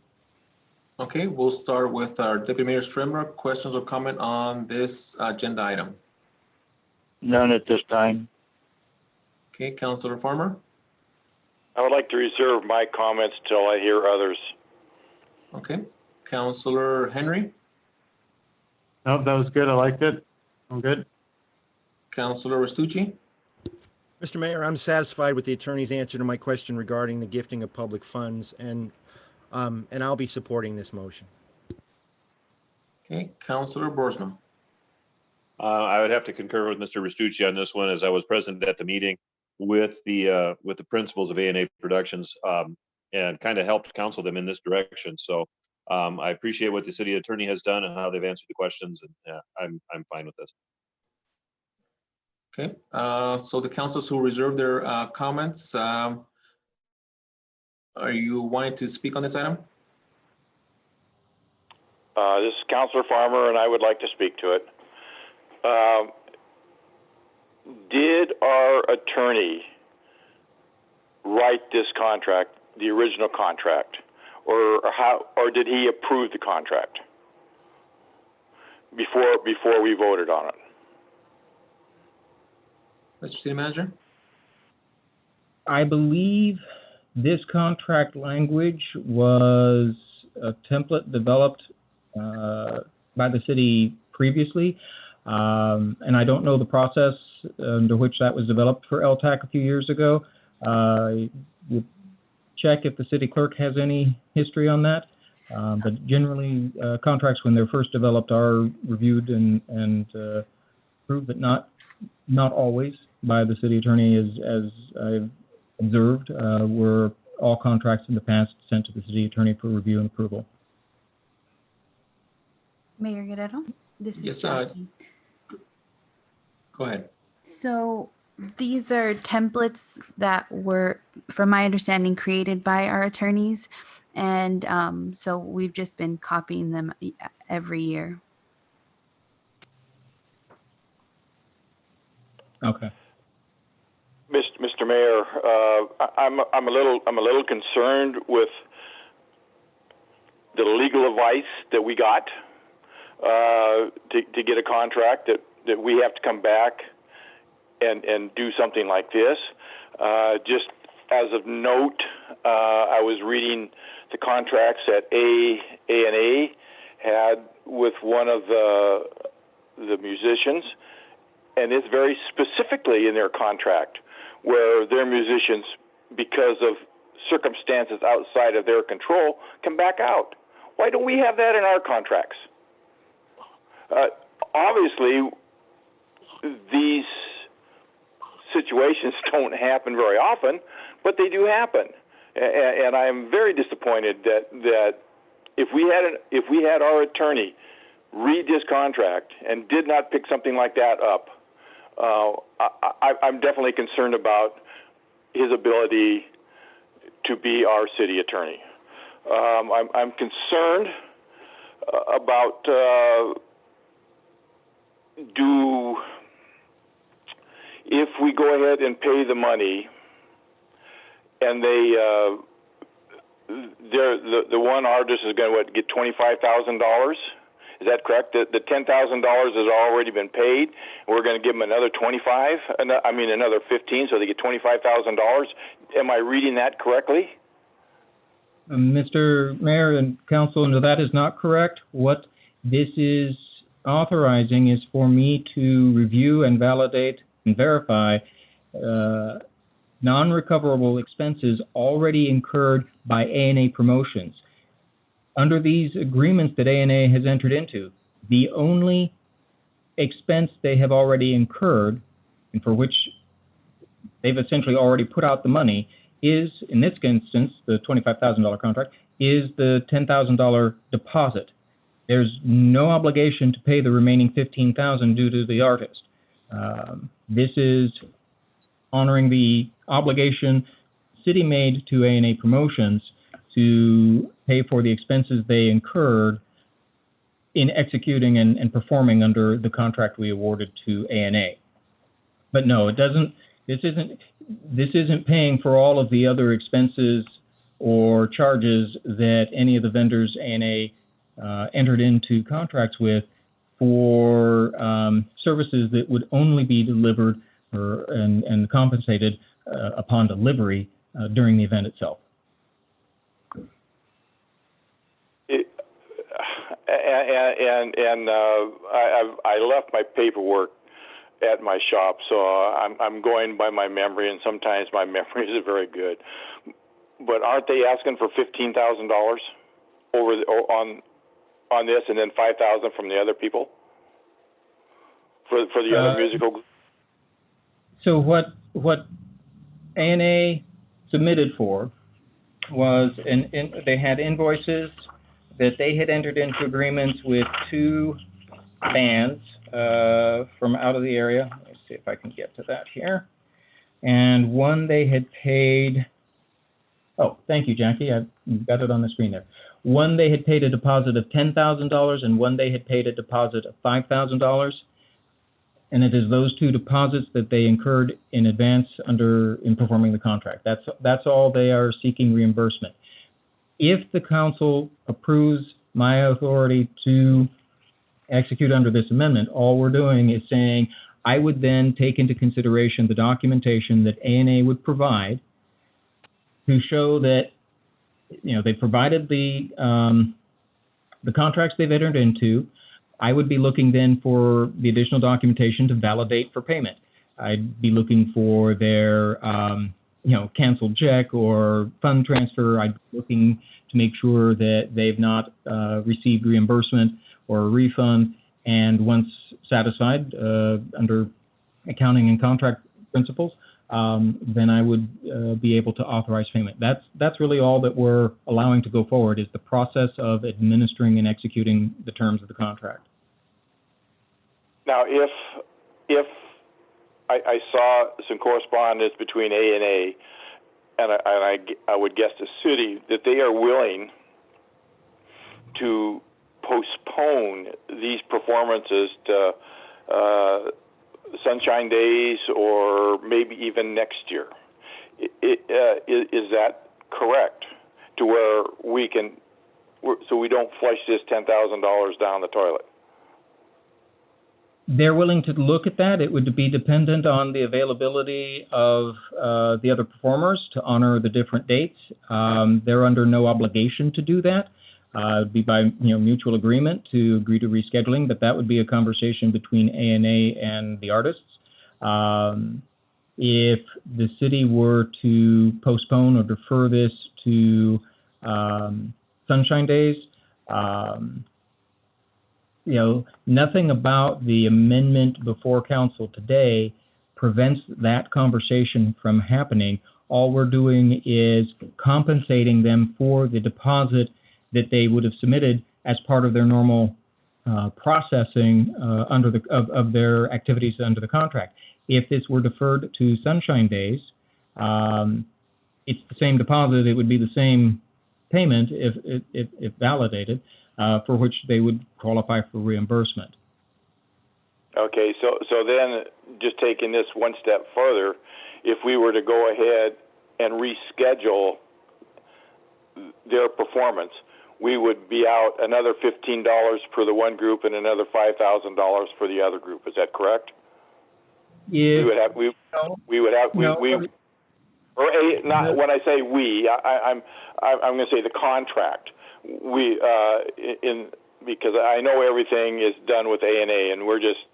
Okay, we'll start with our Deputy Mayor Strimmer. Questions or comment on this agenda item? None at this time. Okay, Councilor Farmer. I would like to reserve my comments till I hear others. Okay, Councilor Henry. Nope, that was good. I liked it. I'm good. Councilor Restucci. Mr. Mayor, I'm satisfied with the attorney's answer to my question regarding the gifting of public funds, and I'll be supporting this motion. Okay, Councilor Boersma. I would have to concur with Mr. Restucci on this one, as I was present at the meeting with the principals of A&A Productions and kind of helped counsel them in this direction. So I appreciate what the city attorney has done and how they've answered the questions, and I'm fine with this. Okay, so the councilors who reserved their comments, are you wanting to speak on this item? This is Councilor Farmer, and I would like to speak to it. Did our attorney write this contract, the original contract, or did he approve the contract before we voted on it? Mr. City Manager? I believe this contract language was a template developed by the city previously, and I don't know the process under which that was developed for LTAC a few years ago. We'll check if the city clerk has any history on that, but generally contracts when they're first developed are reviewed and approved, but not always by the city attorney, as I've observed, were all contracts in the past sent to the city attorney for review and approval. Mayor Guerrero, this is Yes, Jackie. go ahead. So these are templates that were, from my understanding, created by our attorneys. And so we've just been copying them every year. Okay. Mr. Mayor, I'm a little concerned with the legal advice that we got to get a contract that we have to come back and do something like this. Just as of note, I was reading the contracts that A&A had with one of the musicians, and it's very specifically in their contract where their musicians, because of circumstances outside of their control, can back out. Why don't we have that in our contracts? Obviously, these situations don't happen very often, but they do happen. And I'm very disappointed that if we had our attorney read this contract and did not pick something like that up, I'm definitely concerned about his ability to be our city attorney. I'm concerned about if we go ahead and pay the money, and the one artist is going to get $25,000. Is that correct? The $10,000 has already been paid. We're going to give them another 25. Another 15, so they get $25,000. Am I reading that correctly? Mr. Mayor and Council, no, that is not correct. What this is authorizing is for me to review and validate and verify non-recoverable expenses already incurred by A&A Promotions. Under these agreements that A&A has entered into, the only expense they have already incurred, and for which they've essentially already put out the money, is, in this instance, the $25,000 contract, is the $10,000 deposit. There's no obligation to pay the remaining $15,000 due to the artist. This is honoring the obligation city made to A&A Promotions to pay for the expenses they incurred in executing and performing under the contract we awarded to A&A. But no, it doesn't. This isn't paying for all of the other expenses or charges that any of the vendors A&A entered into contracts with for services that would only be delivered and compensated upon delivery during the event itself. I left my paperwork at my shop, so I'm going by my memory, and sometimes my memory isn't very good. But aren't they asking for $15,000 on this, and then $5,000 from the other people for the other musical groups? So what A&A submitted for was they had invoices that they had entered into agreements with two bands from out of the area. Let me see if I can get to that here. And one they had paid, oh, thank you, Jackie. I've got it on the screen there. One they had paid a deposit of $10,000 and one they had paid a deposit of $5,000. And it is those two deposits that they incurred in advance in performing the contract. That's all they are seeking reimbursement. If the council approves my authority to execute under this amendment, all we're doing is saying I would then take into consideration the documentation that A&A would provide to show that they provided the contracts they've entered into. I would be looking then for the additional documentation to validate for payment. I'd be looking for their canceled check or fund transfer. I'd be looking to make sure that they've not received reimbursement or a refund. And once satisfied under accounting and contract principles, then I would be able to authorize payment. That's really all that we're allowing to go forward, is the process of administering and executing the terms of the contract. Now, if I saw some correspondence between A&A and I would guess the city that they are willing to postpone these performances to Sunshine Days or maybe even next year. Is that correct? To where so we don't flush this $10,000 down the toilet? They're willing to look at that. It would be dependent on the availability of the other performers to honor the different dates. They're under no obligation to do that. It'd be by mutual agreement to agree to rescheduling, but that would be a conversation between A&A and the artists. If the city were to postpone or defer this to Sunshine Days, nothing about the amendment before council today prevents that conversation from happening. All we're doing is compensating them for the deposit that they would have submitted as part of their normal processing of their activities under the contract. If this were deferred to Sunshine Days, it's the same deposit. It would be the same payment if validated, for which they would qualify for reimbursement. Okay, so then just taking this one step further, if we were to go ahead and reschedule their performance, we would be out another $15 for the one group and another $5,000 for the other group. Is that correct? Yeah. Not when I say we, I'm going to say the contract. Because I know everything is done with A&A, and we're just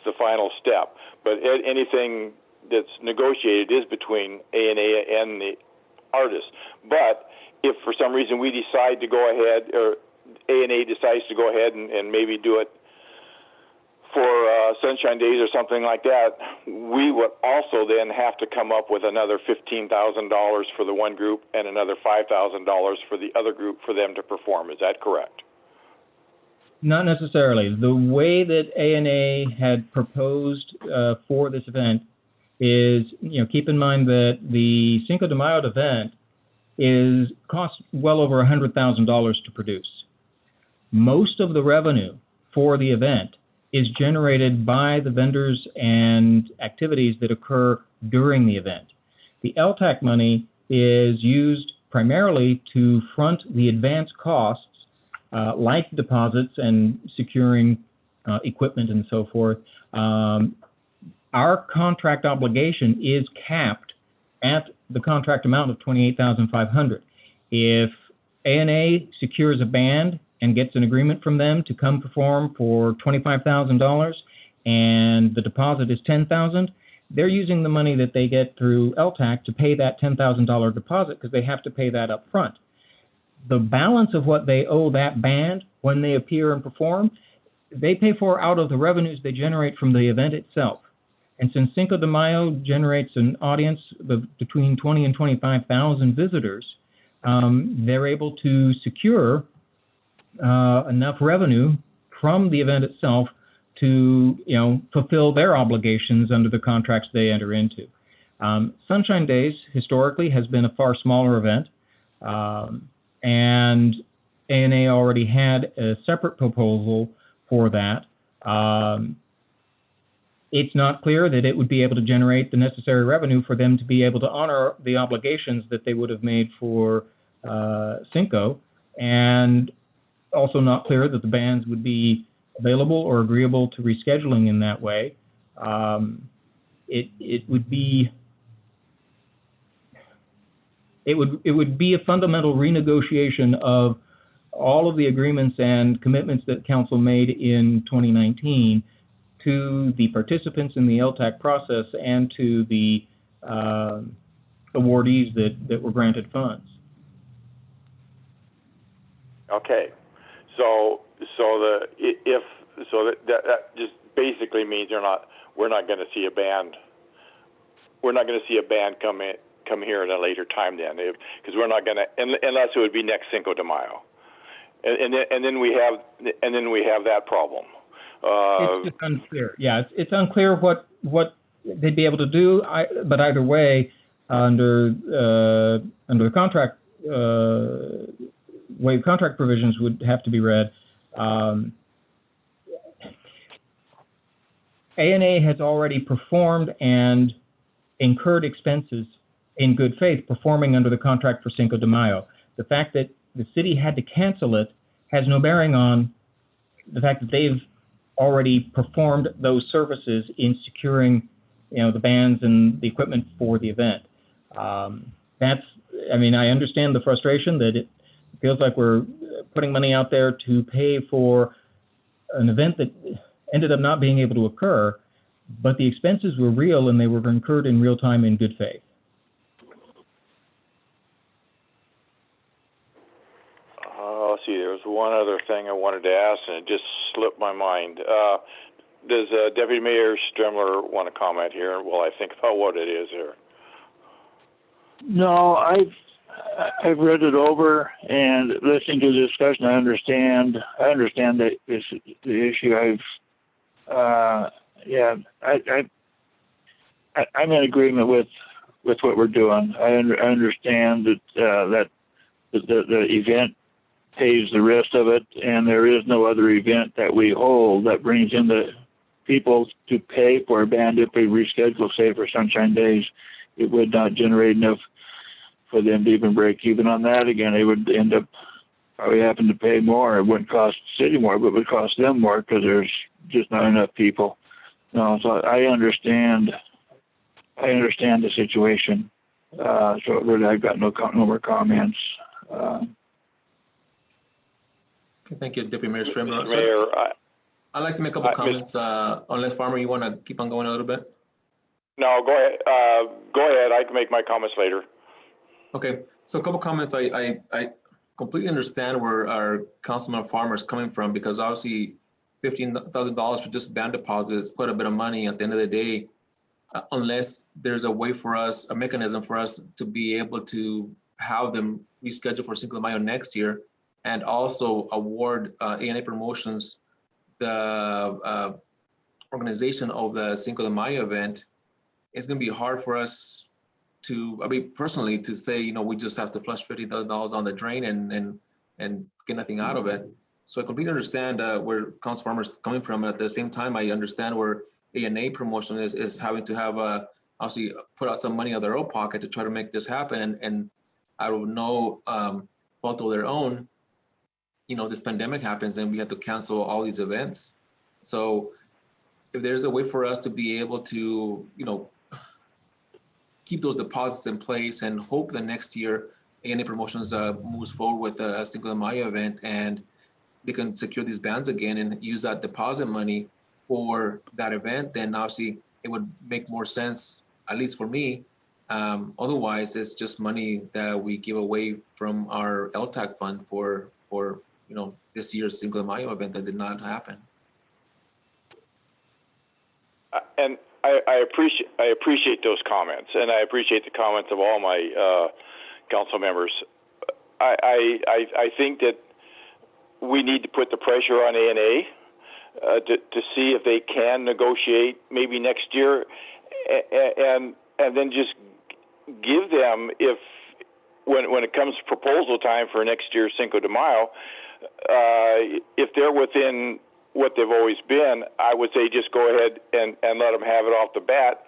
the final step. But anything that's negotiated is between A&A and the artist. But if for some reason we decide to go ahead, or A&A decides to go ahead and maybe do it for Sunshine Days or something like that, we would also then have to come up with another $15,000 for the one group and another $5,000 for the other group for them to perform. Is that correct? Not necessarily. The way that A&A had proposed for this event is, keep in mind that the Cinco de Mayo event costs well over $100,000 to produce. Most of the revenue for the event is generated by the vendors and activities that occur during the event. The LTAC money is used primarily to front the advance costs, like deposits and securing equipment and so forth. Our contract obligation is capped at the contract amount of $28,500. If A&A secures a band and gets an agreement from them to come perform for $25,000 and the deposit is $10,000, they're using the money that they get through LTAC to pay that $10,000 deposit because they have to pay that up front. The balance of what they owe that band when they appear and perform, they pay for out of the revenues they generate from the event itself. And since Cinco de Mayo generates an audience of between 20 and 25,000 visitors, they're able to secure enough revenue from the event itself to, fulfill their obligations under the contracts they enter into. Sunshine Days historically has been a far smaller event, and A&A already had a separate proposal for that. It's not clear that it would be able to generate the necessary revenue for them to be able to honor the obligations that they would have made for Cinco, and also not clear that the bands would be available or agreeable to rescheduling in that way. It would be a fundamental renegotiation of all of the agreements and commitments that Council made in 2019 to the participants in the LTAC process and to the awardees that were granted funds. Okay, so that just basically means we're not going to see a band. We're not going to see a band come here at a later time then, because we're not going to, unless it would be next Cinco de Mayo, and then we have that problem. It's just unclear. Yeah, it's unclear what they'd be able to do. But either way, under the contract, way contract provisions would have to be read. A&A has already performed and incurred expenses in good faith performing under the contract for Cinco de Mayo. The fact that the city had to cancel it has no bearing on the fact that they've already performed those services in securing, the bands and the equipment for the event. I understand the frustration that it feels like we're putting money out there to pay for an event that ended up not being able to occur, but the expenses were real and they were incurred in real time in good faith. Let's see, there was one other thing I wanted to ask, and it just slipped my mind. Does Deputy Mayor Stremler want to comment here while I think about what it is here? No, I've read it over and listening to the discussion. I understand that this the issue. I'm in agreement with what we're doing. I understand that the event pays the rest of it, and there is no other event that we hold that brings in the people to pay for a band if we reschedule, say, for Sunshine Days. It would not generate enough for them to even break even on that. Again, they would end up probably having to pay more. It wouldn't cost the city more, but it would cost them more because there's just not enough people. No, so I understand the situation. So really, I've got no more comments. Okay, thank you, Deputy Mayor Strimler. Mr. Mayor, I'd like to make a couple comments, unless Farmer, you want to keep on going a little bit? no, go ahead. Go ahead. I can make my comments later. Okay, so a couple comments. I completely understand where our Councilman Farmer is coming from, because obviously $15,000 for just band deposit is quite a bit of money at the end of the day, unless there's a way for us, a mechanism for us to be able to have them rescheduled for Cinco de Mayo next year, and also award ANA Promotions the organization of the Cinco de Mayo event. It's going to be hard for us to, I mean, personally, to say, you know, we just have to flush $50,000 on the drain and get nothing out of it. So I completely understand where Council Farmer is coming from. And at the same time, I understand where ANA Promotion is having to have obviously put out some money out of their own pocket to try to make this happen. And out of no fault of their own, you know, this pandemic happens and we have to cancel all these events. So if there's a way for us to be able to, you know, keep those deposits in place and hope that next year ANA Promotions moves forward with a Cinco de Mayo event and they can secure these bands again and use that deposit money for that event, then obviously it would make more sense, at least for me. Otherwise, it's just money that we give away from our LTAC fund for you know, this year's Cinco de Mayo event that did not happen. And I appreciate those comments, and I appreciate the comments of all my council members. I think that we need to put the pressure on ANA to see if they can negotiate maybe next year, and then just give them, if when it comes to proposal time for next year's Cinco de Mayo, if they're within what they've always been, I would say just go ahead and let them have it off the bat.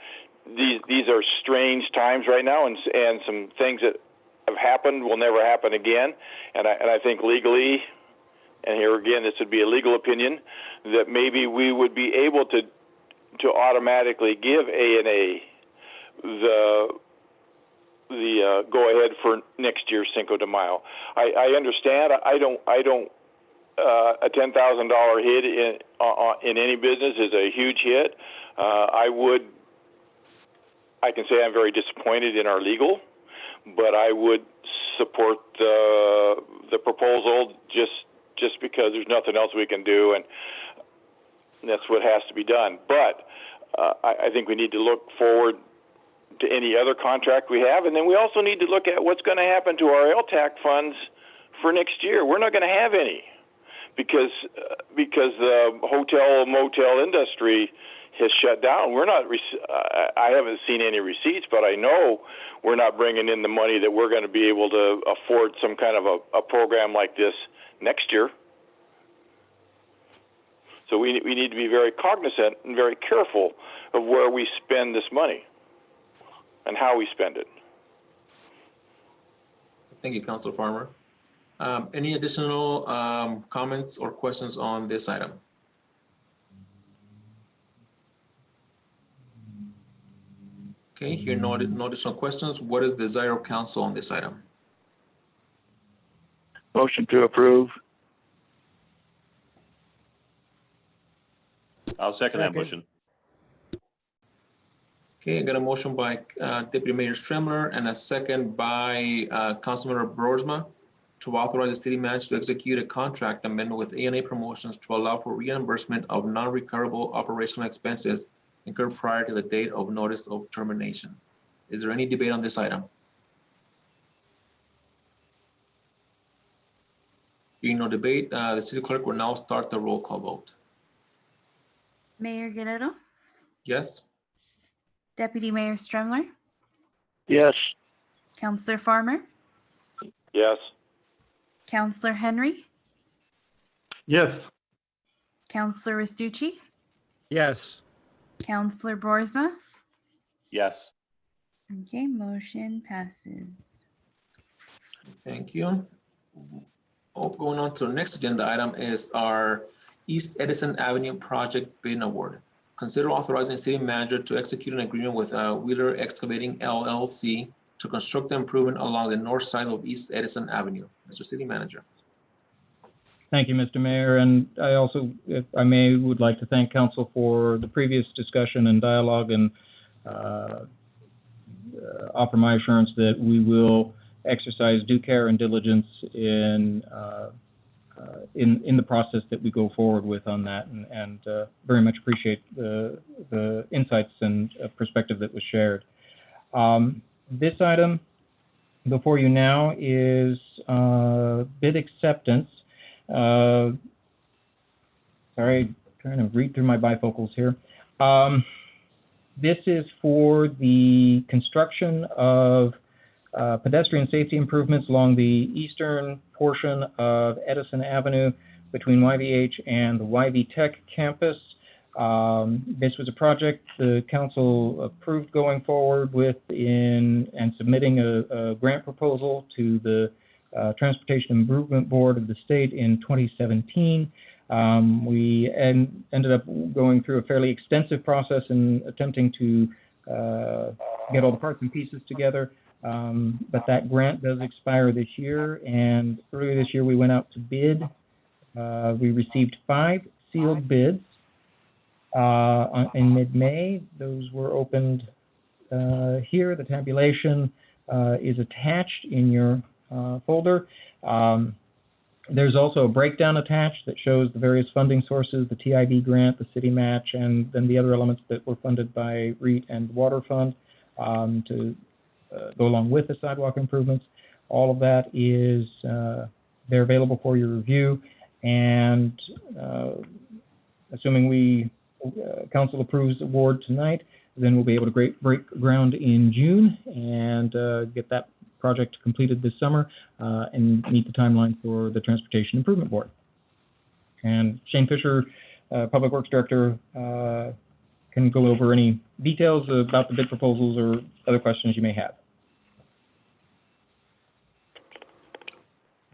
These are strange times right now, and some things that have happened will never happen again. And I think legally, and here again, this would be a legal opinion, that maybe we would be able to automatically give ANA the go ahead for next year's Cinco de Mayo. I understand. I don't. A $10,000 hit in any business is a huge hit. I can say I'm very disappointed in our legal, but I would support the proposal just because there's nothing else we can do, and that's what has to be done. But I think we need to look forward to any other contract we have, and then we also need to look at what's going to happen to our LTAC funds for next year. We're not going to have any, because the hotel motel industry has shut down. We're not. I haven't seen any receipts, but I know we're not bringing in the money that we're going to be able to afford some kind of a program like this next year. So we need to be very cognizant and very careful of where we spend this money and how we spend it. Thank you, Councilor Farmer. Any additional comments or questions on this item? Okay, here no additional questions. What is the desire of council on this item? Motion to approve. I'll second that motion. Okay, I got a motion by Deputy Mayor Strimler and a second by Councilmember Broersma to authorize the city manager to execute a contract amendment with ANA Promotions to allow for reimbursement of non-recoverable operational expenses incurred prior to the date of notice of termination. Is there any debate on this item? Being no debate, the city clerk will now start the roll call vote. Mayor Guerrero, Yes? Deputy Mayor Stremler, Yes. Counselor Farmer, Yes. Counselor Henry, Yes. Counselor Restucci, Yes. Counselor Boersma. Yes. Okay, motion passes. Thank you. Going on to the next agenda item is our East Edison Avenue Project Bid Award. Consider authorizing the city manager to execute an agreement with Wheeler Excavating LLC to construct the improvement along the north side of East Edison Avenue. Mr. City Manager. Thank you, Mr. Mayor. And I also, if I may, would like to thank council for the previous discussion and dialogue, and offer my assurance that we will exercise due care and diligence in the process that we go forward with on that, and very much appreciate the insights and perspective that was shared. This item before you now is bid acceptance. Sorry, trying to read through my bifocals here. This is for the construction of pedestrian safety improvements along the eastern portion of Edison Avenue between YVH and the YV Tech campus. This was a project the council approved going forward with and submitting a grant proposal to the Transportation Improvement Board of the state in 2017. We ended up going through a fairly extensive process in attempting to get all the parts and pieces together. But that grant does expire this year, and earlier this year we went out to bid. We received 5 sealed bids in mid-May. Those were opened here. The tabulation is attached in your folder. There's also a breakdown attached that shows the various funding sources, the TIB grant, the city match, and then the other elements that were funded by REIT and Water Fund to go along with the sidewalk improvements. All of that is they're available for your review, and assuming council approves the award tonight, then we'll be able to break ground in June and get that project completed this summer and meet the timeline for the Transportation Improvement Board. And Shane Fisher, Public Works Director, can go over any details about the bid proposals or other questions you may have.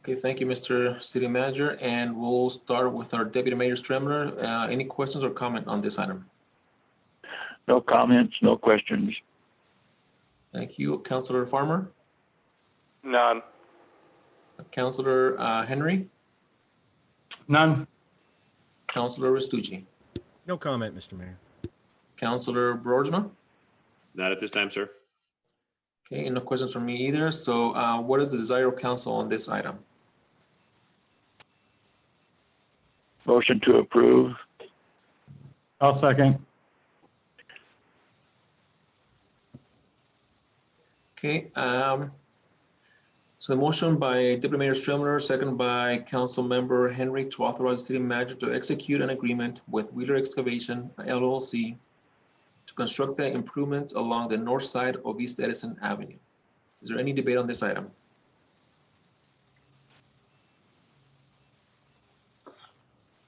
Okay, thank you, Mr. City Manager. And we'll start with our Deputy Mayor Stremler. Any questions or comment on this item? No comments, no questions. Thank you. Councilor Farmer? None. Councilor Henry? None. Councilor Restucci? No comment, Mr. Mayor. Councilor Boersma? Not at this time, sir. Okay, and no questions from me either. So what is the desire of council on this item? Motion to approve. I'll second. Okay, so the motion by Deputy Mayor Stremler, second by Council Member Henry to authorize the city manager to execute an agreement with Wheeler Excavation LLC to construct the improvements along the north side of East Edison Avenue. Is there any debate on this item?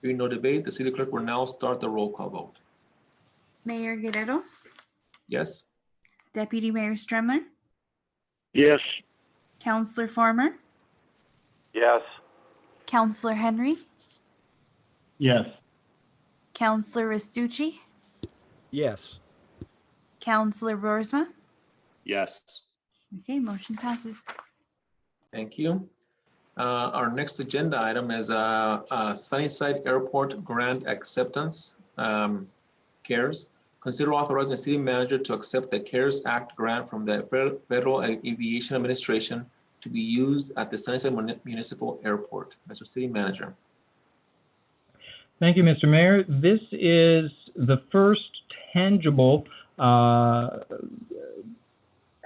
Hearing no debate, the city clerk will now start the roll call vote. Mayor Guerrero, Yes? Deputy Mayor Stremler, Yes. Counselor Farmer, Yes. Counselor Henry, Yes. Counselor Restucci, Yes. Counselor Boersma. Yes. Okay, motion passes. Thank you. Our next agenda item is Sunnyside Airport Grant Acceptance, CARES. Consider authorizing the city manager to accept the CARES Act grant from the Federal Aviation Administration to be used at the Sunnyside Municipal Airport. Mr. City Manager. Thank you, Mr. Mayor. This is the first tangible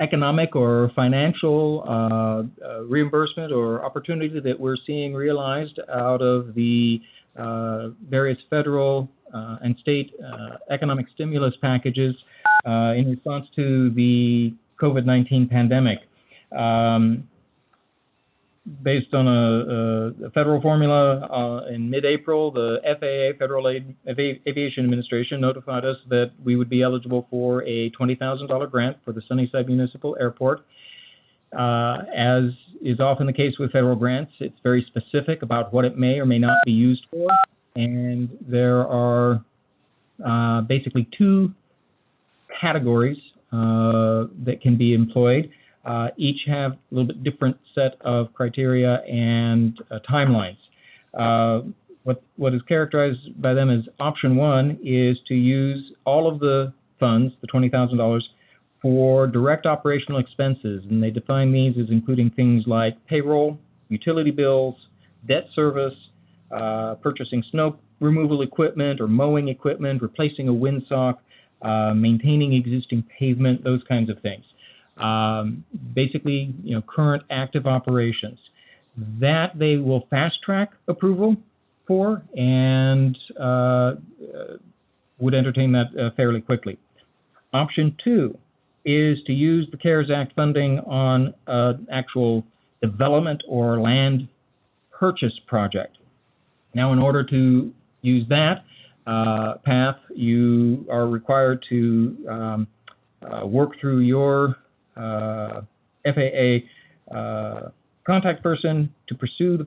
economic or financial reimbursement or opportunity that we're seeing realized out of the various federal and state economic stimulus packages in response to the COVID-19 pandemic. Based on a federal formula in mid-April, the FAA, Federal Aviation Administration, notified us that we would be eligible for a $20,000 grant for the Sunnyside Municipal Airport. As is often the case with federal grants, it's very specific about what it may or may not be used for, and there are basically two categories that can be employed. Each have a little bit different set of criteria and timelines. What is characterized by them as option one is to use all of the funds, the $20,000, for direct operational expenses. And they define these as including things like payroll, utility bills, debt service, purchasing snow removal equipment or mowing equipment, replacing a windsock, maintaining existing pavement, those kinds of things. Basically, current active operations that they will fast track approval for and would entertain that fairly quickly. Option two is to use the CARES Act funding on an actual development or land purchase project. Now, in order to use that path, you are required to work through your FAA contact person to pursue the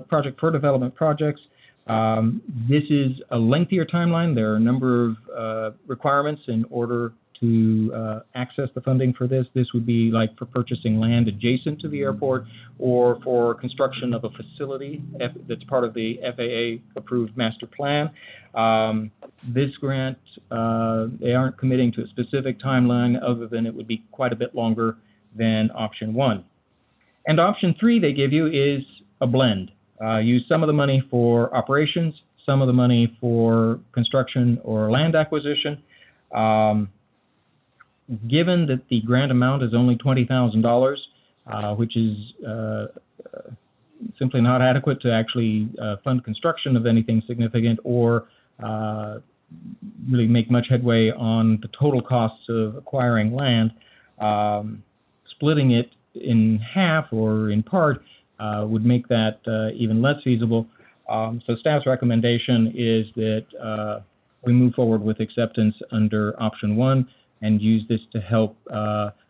project for development projects. This is a lengthier timeline. There are a number of requirements in order to access the funding for this. This would be like for purchasing land adjacent to the airport or for construction of a facility that's part of the FAA approved master plan. This grant, they aren't committing to a specific timeline other than it would be quite a bit longer than option one. And option three they give you is a blend. Use some of the money for operations, some of the money for construction or land acquisition. Given that the grant amount is only $20,000, which is simply not adequate to actually fund construction of anything significant or really make much headway on the total costs of acquiring land, splitting it in half or in part would make that even less feasible. So staff's recommendation is that we move forward with acceptance under option one and use this to help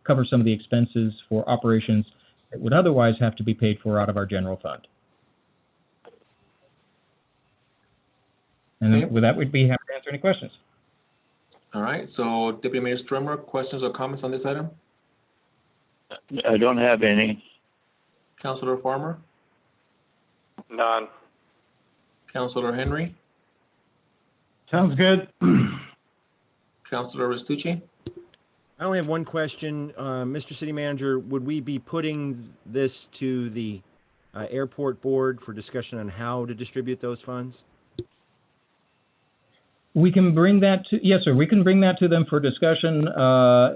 cover some of the expenses for operations that would otherwise have to be paid for out of our general fund. And Okay. with that, we'd be happy to answer any questions. All right, so Deputy Mayor Stromer, questions or comments on this item? I don't have any. Councilor Farmer? None. Councilor Henry? Sounds good. Councilor Restucci? I only have one question. Mr. City Manager, would we be putting this to the airport board for discussion on how to distribute those funds? We can bring that to, yes, sir, we can bring that to them for discussion.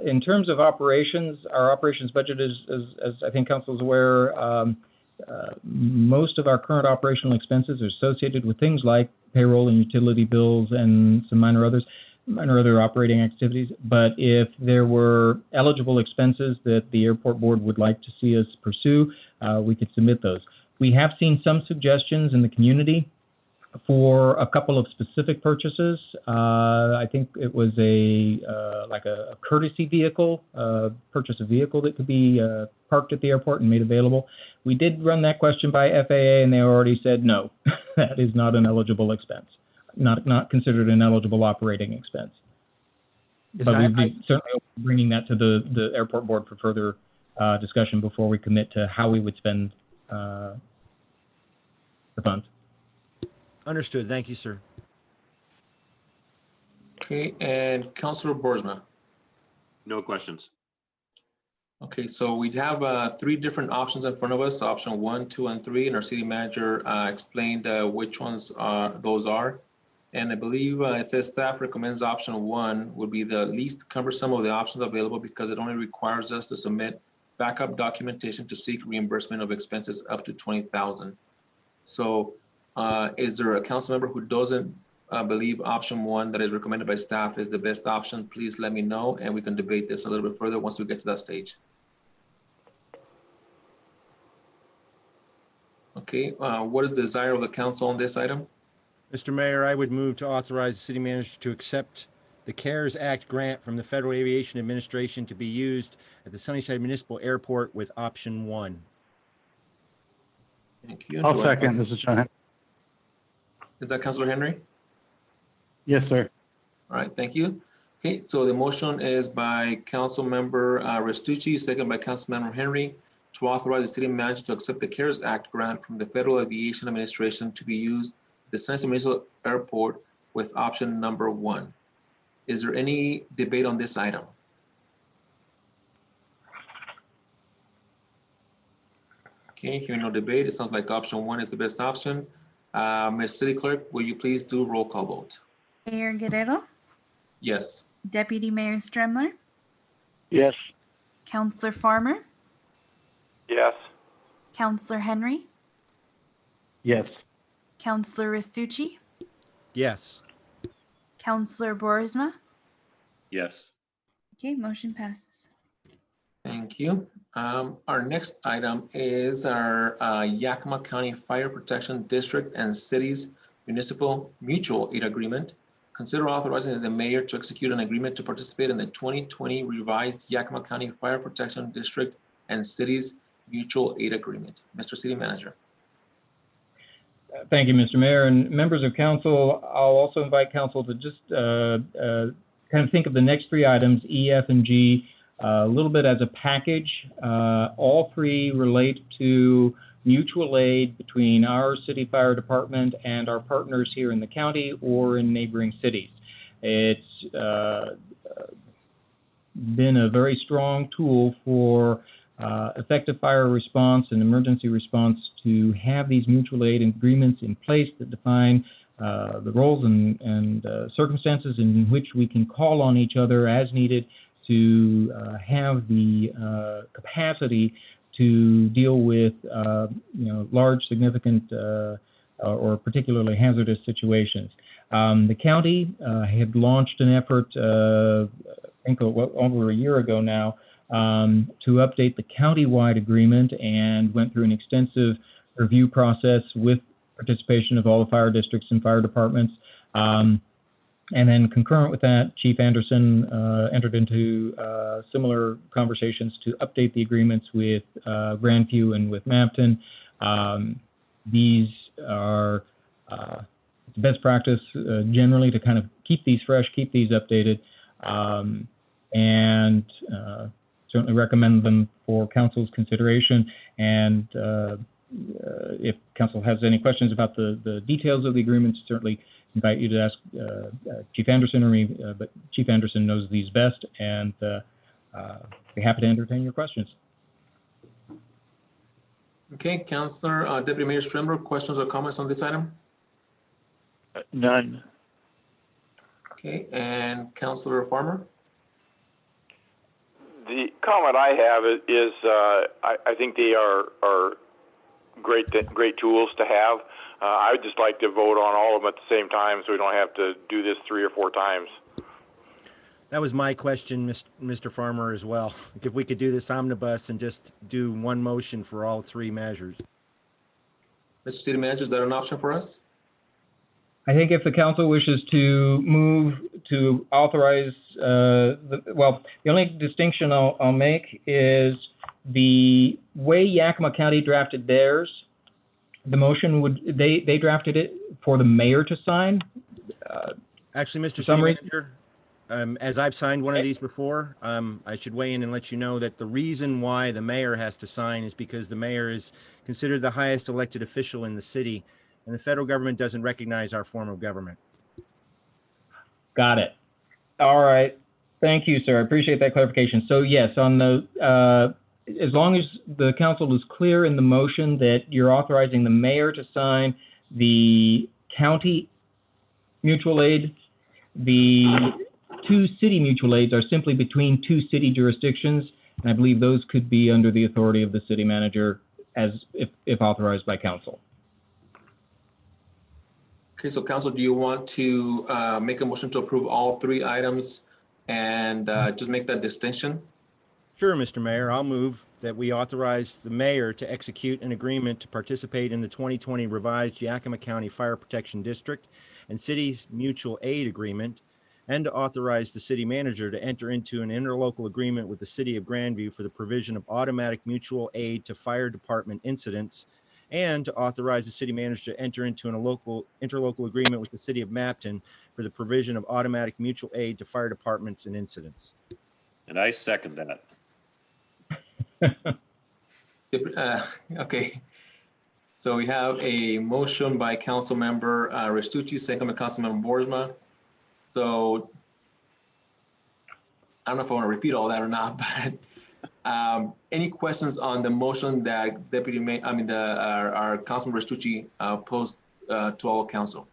In terms of operations, our operations budget is, as I think council is aware, most of our current operational expenses are associated with things like payroll and utility bills and some minor other operating activities. But if there were eligible expenses that the airport board would like to see us pursue, we could submit those. We have seen some suggestions in the community for a couple of specific purchases. I think it was like a courtesy vehicle, purchase a vehicle that could be parked at the airport and made available. We did run that question by FAA and they already said no, that is not an eligible expense, not considered an eligible operating expense. But we'd be certainly open to bringing that to the airport board for further discussion before we commit to how we would spend the funds. Understood. Thank you, sir. Okay, and Councilor Boersma? No questions. Okay, so we have three different options in front of us, option 1, 2, and 3, and our city manager explained which ones those are. And I believe it says staff recommends option 1 would be the least cumbersome of the options available because it only requires us to submit backup documentation to seek reimbursement of expenses up to $20,000. So is there a council member who doesn't believe option 1 that is recommended by staff is the best option? Please let me know and we can debate this a little bit further once we get to that stage. Okay, what is the desire of the council on this item? Mr. Mayor, I would move to authorize the city manager to accept the CARES Act grant from the Federal Aviation Administration to be used at the Sunnyside Municipal Airport with option 1. Thank you. I'll second. This is John Henry. Is that Councilor Henry? Yes, sir. All right, thank you. Okay, so the motion is by Council Member Restucci, second by Council Member Henry, to authorize the city manager to accept the CARES Act grant from the Federal Aviation Administration to be used at the Sunnyside Municipal Airport with option number 1. Is there any debate on this item? Okay, hearing no debate, it sounds like option 1 is the best option. Ms. City Clerk, will you please do roll call vote? Mayor Guerrero, Yes. Deputy Mayor Stremler, Yes. Councillor Farmer, Yes. Councillor Henry, Yes. Councillor Restucci, Yes. Councillor Boersma. Yes. Okay, motion passes. Thank you. Our next item is our Yakima County Fire Protection District and Cities Municipal Mutual Aid Agreement. Consider authorizing the mayor to execute an agreement to participate in the 2020 revised Yakima County Fire Protection District and Cities Mutual Aid Agreement. Mr. City Manager. Thank you, Mr. Mayor, and members of council. I'll also invite council to just kind of think of the next 3 items, E, F, and G, a little bit as a package. All 3 relate to mutual aid between our city fire department and our partners here in the county or in neighboring cities. It's been a very strong tool for effective fire response and emergency response to have these mutual aid agreements in place that define the roles and circumstances in which we can call on each other as needed to have the capacity to deal with large, significant, or particularly hazardous situations. The county had launched an effort, I think over a year ago now, to update the county-wide agreement and went through an extensive review process with participation of all the fire districts and fire departments. And then concurrent with that, Chief Anderson entered into similar conversations to update the agreements with Grandview and with Mapton. These are best practice generally to kind of keep these fresh, keep these updated, and certainly recommend them for council's consideration. And if council has any questions about the details of the agreements, certainly invite you to ask Chief Anderson or me, but Chief Anderson knows these best, and be happy to entertain your questions. Okay, Councilor, Deputy Mayor Stremler, questions or comments on this item? None. Okay, and Councilor Farmer? The comment I have is I think they are great tools to have. I would just like to vote on all of them at the same time so we don't have to do this 3 or 4 times. That was my question, Mr. Farmer, as well. If we could do this omnibus and just do one motion for all 3 measures. Mr. City Manager, is that an option for us? I think if the council wishes to move to authorize, the only distinction I'll make is the way Yakima County drafted theirs. The motion would, they drafted it for the mayor to sign. Actually, Mr. City Manager, as I've signed one of these before, I should weigh in and let you know that the reason why the mayor has to sign is because the mayor is considered the highest elected official in the city, and the federal government doesn't recognize our form of government. Got it. All right. Thank you, sir. I appreciate that clarification. So yes, on the as long as the council is clear in the motion that you're authorizing the mayor to sign the county mutual aid. The 2 city mutual aids are simply between 2 city jurisdictions, and I believe those could be under the authority of the city manager as if authorized by council. Okay, so council, do you want to make a motion to approve all 3 items and just make that distinction? Sure, Mr. Mayor, I'll move that we authorize the mayor to execute an agreement to participate in the 2020 revised Yakima County Fire Protection District and Cities Mutual Aid Agreement, and to authorize the city manager to enter into an interlocal agreement with the city of Grandview for the provision of automatic mutual aid to fire department incidents, and to authorize the city manager to enter into an interlocal agreement with the city of Mapton for the provision of automatic mutual aid to fire departments and incidents. And I second that. Okay, so we have a motion by Council Member Restucci, second by Council Member Boersma. So I don't know if I want to repeat all that or not, but any questions on the motion that our Councilman Restucci posed to all council?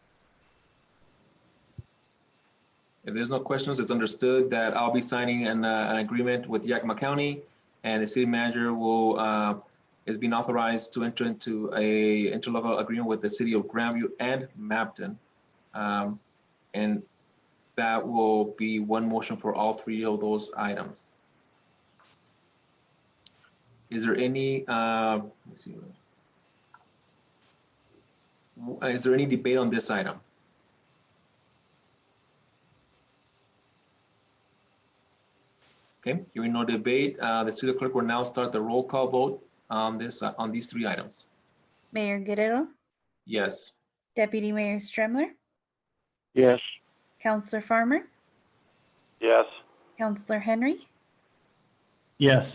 If there's no questions, it's understood that I'll be signing an agreement with Yakima County, and the city manager is being authorized to enter into a interlocal agreement with the city of Grandview and Mapton. And that will be one motion for all 3 of those items. Is there any, let's see, is there any debate on this item? Okay, hearing no debate, the city clerk will now start the roll call vote on these 3 items. Mayor Guerrero, Yes. Deputy Mayor Stremler, Yes. Counselor Farmer, Yes. Counselor Henry, Yes.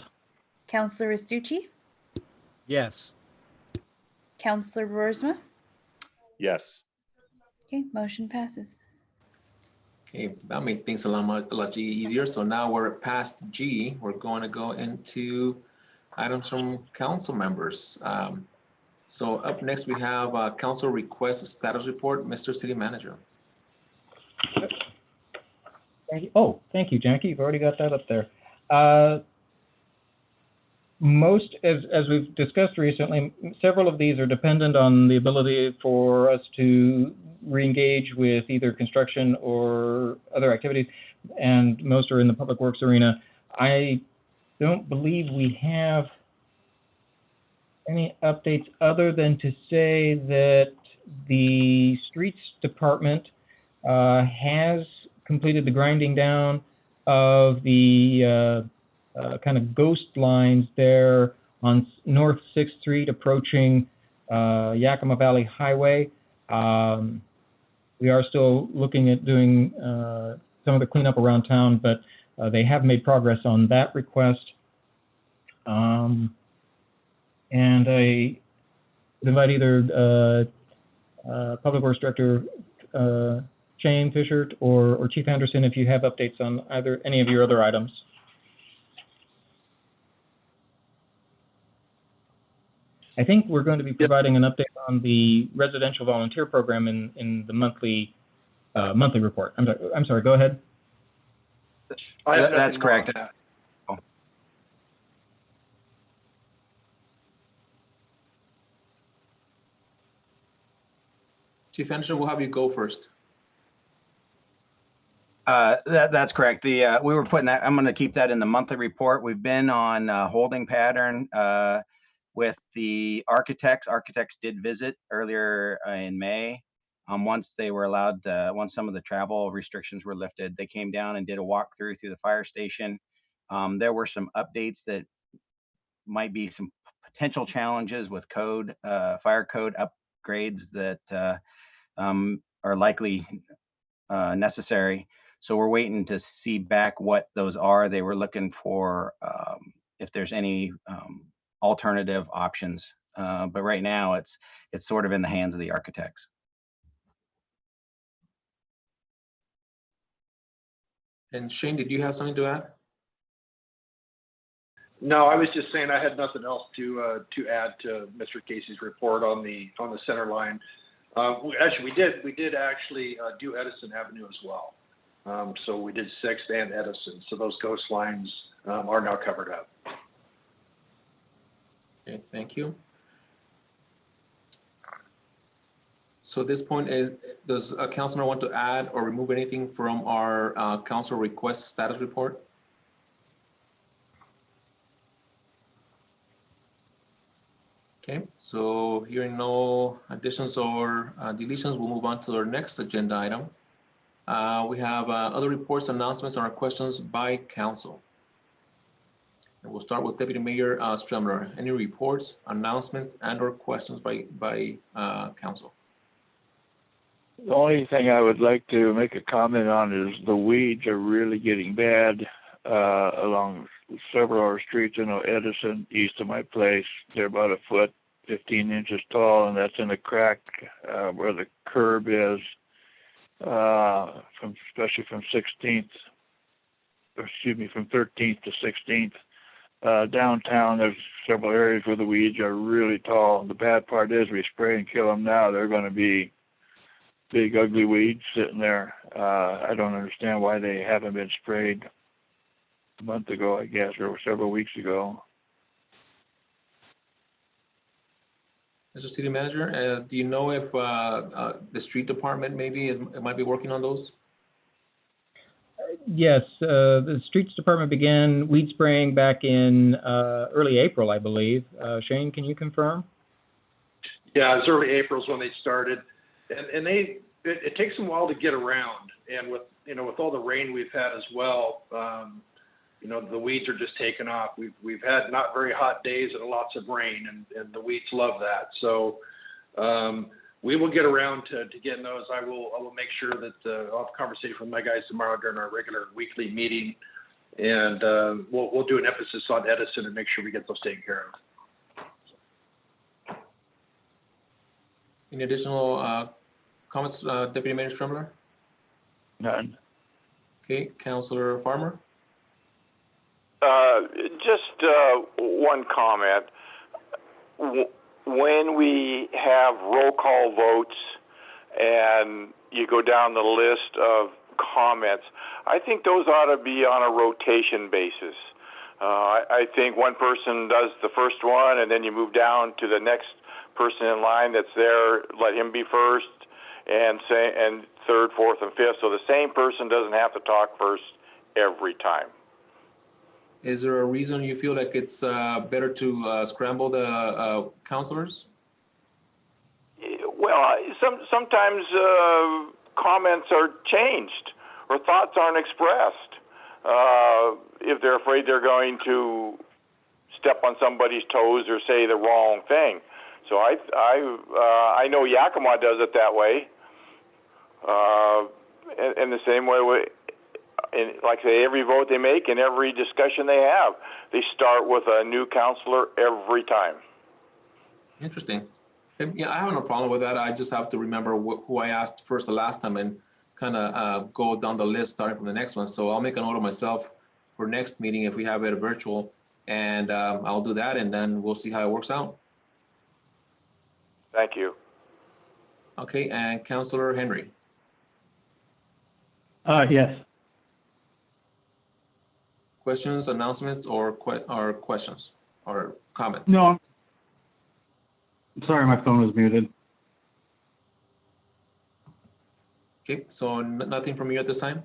Counselor Restucci, Yes. Counselor Boersma. Yes. Okay, motion passes. Okay, that made things a lot easier. So now we're past G. We're going to go into items from council members. So up next we have council request status report, Mr. City Manager. Thank you. Oh, thank you, Jackie. You've already got that up there. Most, as we've discussed recently, several of these are dependent on the ability for us to re-engage with either construction or other activities, and most are in the public works arena. I don't believe we have any updates other than to say that the streets department has completed the grinding down of the kind of ghost lines there on North 6th Street approaching Yakima Valley Highway. We are still looking at doing some of the cleanup around town, but they have made progress on that request. And I invite either Public Works Director Shane Fisher or Chief Anderson if you have updates on any of your other items. I think we're going to be providing an update on the residential volunteer program in the monthly report. I'm sorry, go ahead. That's correct. Chief Anderson, we'll have you go first. That's correct. We were putting that, I'm going to keep that in the monthly report. We've been on a holding pattern with the architects. Architects did visit earlier in May. Once they were allowed, once some of the travel restrictions were lifted, they came down and did a walkthrough through the fire station. There were some updates that might be some potential challenges with code, fire code upgrades that are likely necessary. So we're waiting to see back what those are. They were looking for if there's any alternative options, but right now it's sort of in the hands of the architects. And Shane, did you have something to add? No, I was just saying I had nothing else to add to Mr. Casey's report on the center line. Actually, we did actually do Edison Avenue as well. So we did 6th and Edison. So those ghost lines are now covered up. Okay, thank you. So at this point, does a councilor want to add or remove anything from our council request status report? Okay, so hearing no additions or deletions, we'll move on to our next agenda item. We have other reports, announcements, or questions by council. And we'll start with Deputy Mayor Stremler. Any reports, announcements, and/or questions by council? The only thing I would like to make a comment on is the weeds are really getting bad along several of our streets. I know Edison, east of my place, they're about 1 foot, 15 inches tall, and that's in a crack where the curb is, especially from 13th to 16th. Downtown, there's several areas where the weeds are really tall. The bad part is we spray and kill them now. They're going to be big, ugly weeds sitting there. I don't understand why they haven't been sprayed a month ago, I guess, or several weeks ago. Mr. City Manager, do you know if the street department maybe might be working on those? Yes, the streets department began weed spraying back in early April, I believe. Shane, can you confirm? Yeah, it was early April is when they started, and it takes them a while to get around. And with all the rain we've had as well, the weeds are just taking off. We've had not very hot days and lots of rain, and the weeds love that. So we will get around to getting those. I will make sure that I'll have a conversation with my guys tomorrow during our regular weekly meeting, and we'll do an emphasis on Edison and make sure we get those taken care of. Any additional comments, Deputy Mayor Stremler? None. Okay, Councilor Farmer? Just one comment. When we have roll call votes and you go down the list of comments, I think those ought to be on a rotation basis. I think one person does the first one, and then you move down to the next person in line that's there, let him be first, and third, fourth, and fifth. So the same person doesn't have to talk first every time. Is there a reason you feel like it's better to scramble the councilors? Well, sometimes comments are changed or thoughts aren't expressed if they're afraid they're going to step on somebody's toes or say the wrong thing. So I know Yakima does it that way. In the same way, and like I say, every vote they make and every discussion they have, they start with a new counselor every time. Interesting. Yeah, I have no problem with that. I just have to remember who I asked first the last time and kind of go down the list starting from the next one. So I'll make a note of myself for next meeting if we have it virtual, and I'll do that, and then we'll see how it works out. Thank you. Okay, and Councilor Henry. Yes. Questions, announcements, or questions or comments? No. I'm sorry, my phone was muted. Okay, so nothing from you at this time?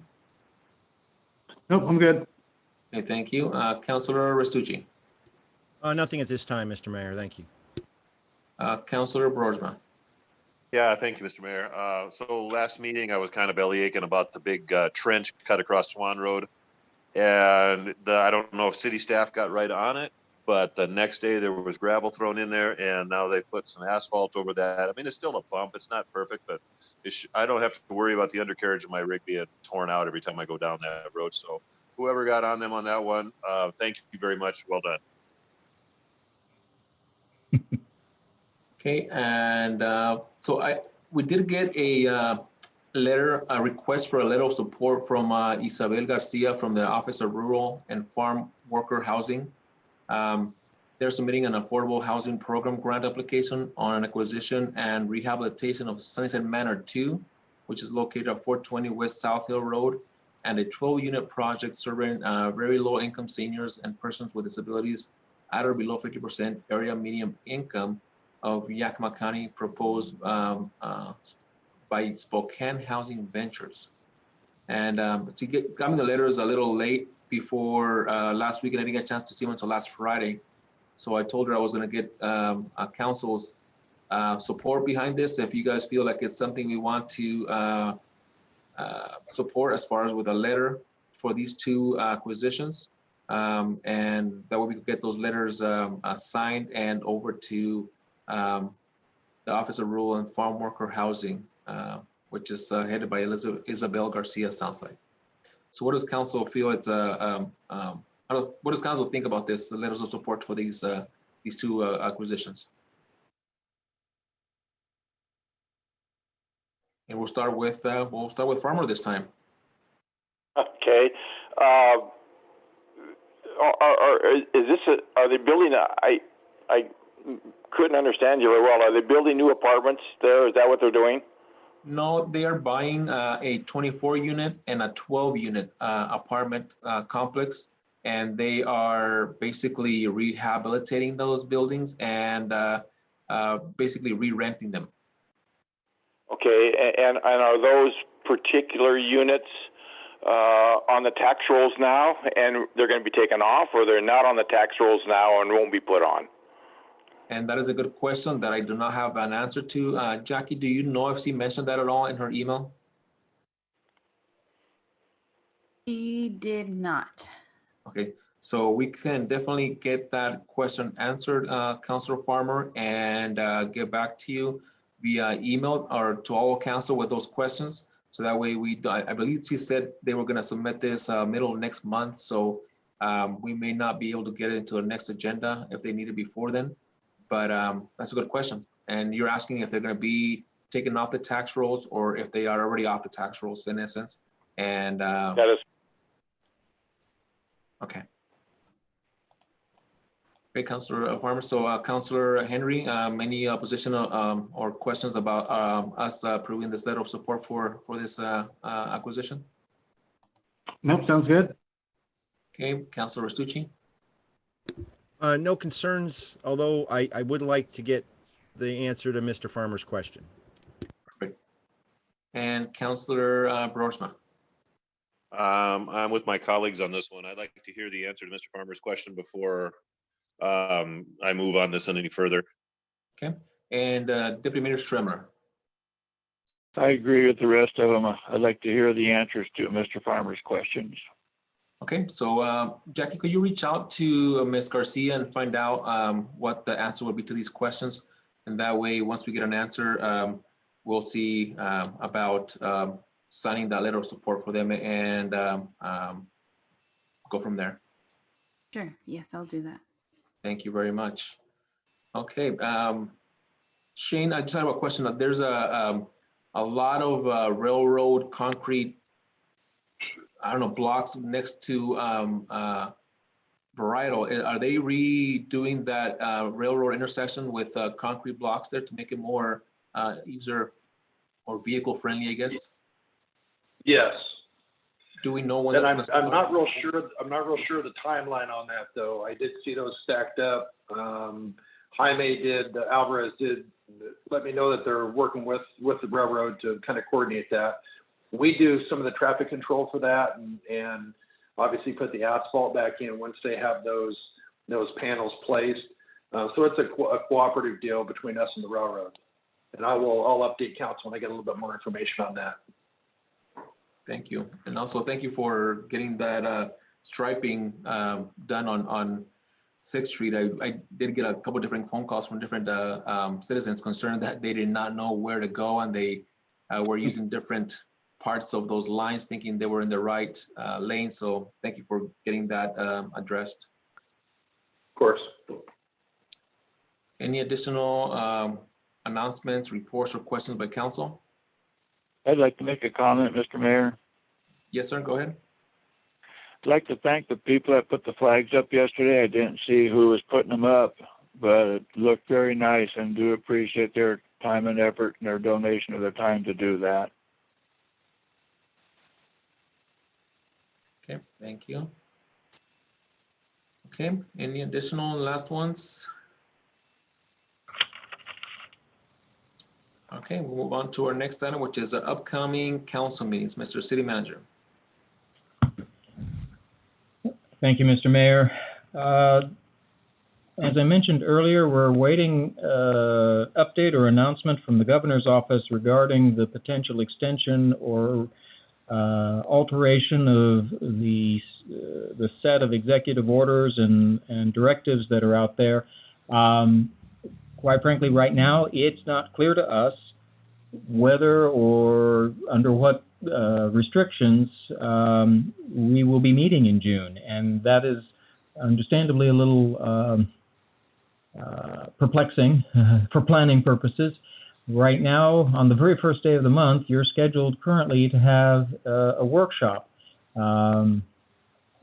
Nope, I'm good. Okay, thank you. Councilor Restucci. Nothing at this time, Mr. Mayor. Thank you. Councilor Broersma. Yeah, thank you, Mr. Mayor. So last meeting, I was kind of belly aching about the big trench cut across Swan Road. And I don't know if city staff got right on it, but the next day there was gravel thrown in there, and now they put some asphalt over that. I mean, it's still a bump. It's not perfect, but I don't have to worry about the undercarriage of my rig being torn out every time I go down that road. So whoever got on them on that one, thank you very much. Well done. Okay, and so we did get a request for a letter of support from Isabel Garcia from the Office of Rural and Farm Worker Housing. They're submitting an affordable housing program grant application on an acquisition and rehabilitation of Sunnyside Manor 2, which is located at 420 West South Hill Road, and a 12-unit project serving very low-income seniors and persons with disabilities at or below 50% area median income of Yakima County, proposed by Spokane Housing Ventures. And she got me the letters a little late before last week, and I didn't get a chance to see them until last Friday. So I told her I was going to get council's support behind this. If you guys feel like it's something we want to support as far as with a letter for these two acquisitions, and that way we could get those letters signed and over to the Office of Rural and Farm Worker Housing, which is headed by Isabel Garcia, sounds like. So what does council feel it's what does council think about this, the letters of support for these two acquisitions? And we'll start with Farmer this time. Okay. Are they building? I couldn't understand you very well. Are they building new apartments there? Is that what they're doing? No, they are buying a 24-unit and a 12-unit apartment complex, and they are basically rehabilitating those buildings and basically re-renting them. Okay, and are those particular units on the tax rolls now, and they're going to be taken off, or they're not on the tax rolls now and won't be put on? And that is a good question that I do not have an answer to. Jackie, do you know if she mentioned that at all in her email? She did not. Okay, so we can definitely get that question answered, Councilor Farmer, and get back to you via email or to all council with those questions. So that way I believe she said they were going to submit this middle of next month. So we may not be able to get it into the next agenda if they need it before then. But that's a good question. And you're asking if they're going to be taken off the tax rolls or if they are already off the tax rolls in essence. And that is. Okay. Great, Councilor Farmer. So Councilor Henry, any opposition or questions about us approving this letter of support for this acquisition? Nope, sounds good. Okay, Councilor Restucci. No concerns, although I would like to get the answer to Mr. Farmer's question. Perfect. And Councilor Broersma. I'm with my colleagues on this one. I'd like to hear the answer to Mr. Farmer's question before I move on this any further. Okay. And Deputy Mayor Stremler. I agree with the rest of them. I'd like to hear the answers to Mr. Farmer's questions. Okay, so Jackie, could you reach out to Ms. Garcia and find out what the answer would be to these questions? And that way, once we get an answer, we'll see about signing that letter of support for them and go from there. Sure. Yes, I'll do that. Thank you very much. Okay, Shane, I just have a question. There's a lot of railroad concrete, I don't know, blocks next to Varietal. Are they redoing that railroad intersection with concrete blocks there to make it more user or vehicle friendly, I guess? Yes. Do we know when And that's I'm not real sure. I'm not real sure the timeline on that, though. I did see those stacked up. Jaime did, Alvarez did let me know that they're working with the railroad to kind of coordinate that. We do some of the traffic control for that, and obviously put the asphalt back in once they have those panels placed. So it's a cooperative deal between us and the railroad. And I'll update council when I get a little bit more information on that. Thank you. And also thank you for getting that striping done on 6th Street. I did get a couple different phone calls from different citizens concerned that they did not know where to go, and they were using different parts of those lines thinking they were in the right lane. So thank you for getting that addressed. Of course. Any additional announcements, reports, or questions by council? I'd like to make a comment, Mr. Mayor. Yes, sir, go ahead. I'd like to thank the people that put the flags up yesterday. I didn't see who was putting them up, but it looked very nice, and do appreciate their time and effort and their donation of their time to do that. Okay, thank you. Okay, any additional last ones? Okay, we'll move on to our next item, which is the upcoming council meetings. Mr. City Manager. Thank you, Mr. Mayor. As I mentioned earlier, we're awaiting update or announcement from the governor's office regarding the potential extension or alteration of the set of executive orders and directives that are out there. Quite frankly, right now, it's not clear to us whether or under what restrictions we will be meeting in June, and that is understandably a little perplexing for planning purposes. Right now, on the very first day of the month, you're scheduled currently to have a workshop.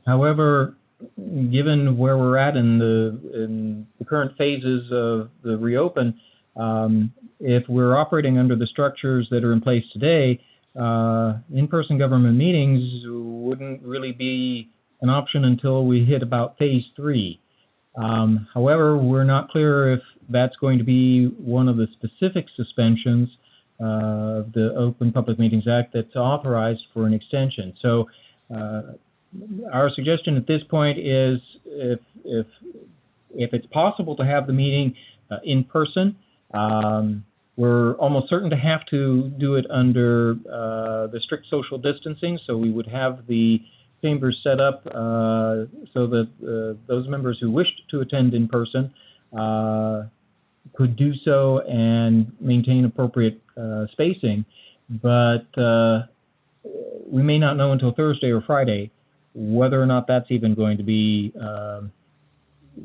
However, given where we're at in the current phases of the reopen, if we're operating under the structures that are in place today, in-person government meetings wouldn't really be an option until we hit about phase 3. However, we're not clear if that's going to be one of the specific suspensions of the Open Public Meetings Act that's authorized for an extension. So our suggestion at this point is if it's possible to have the meeting in person, we're almost certain to have to do it under the strict social distancing, so we would have the chambers set up so that those members who wished to attend in person could do so and maintain appropriate spacing. But we may not know until Thursday or Friday whether or not that's even going to be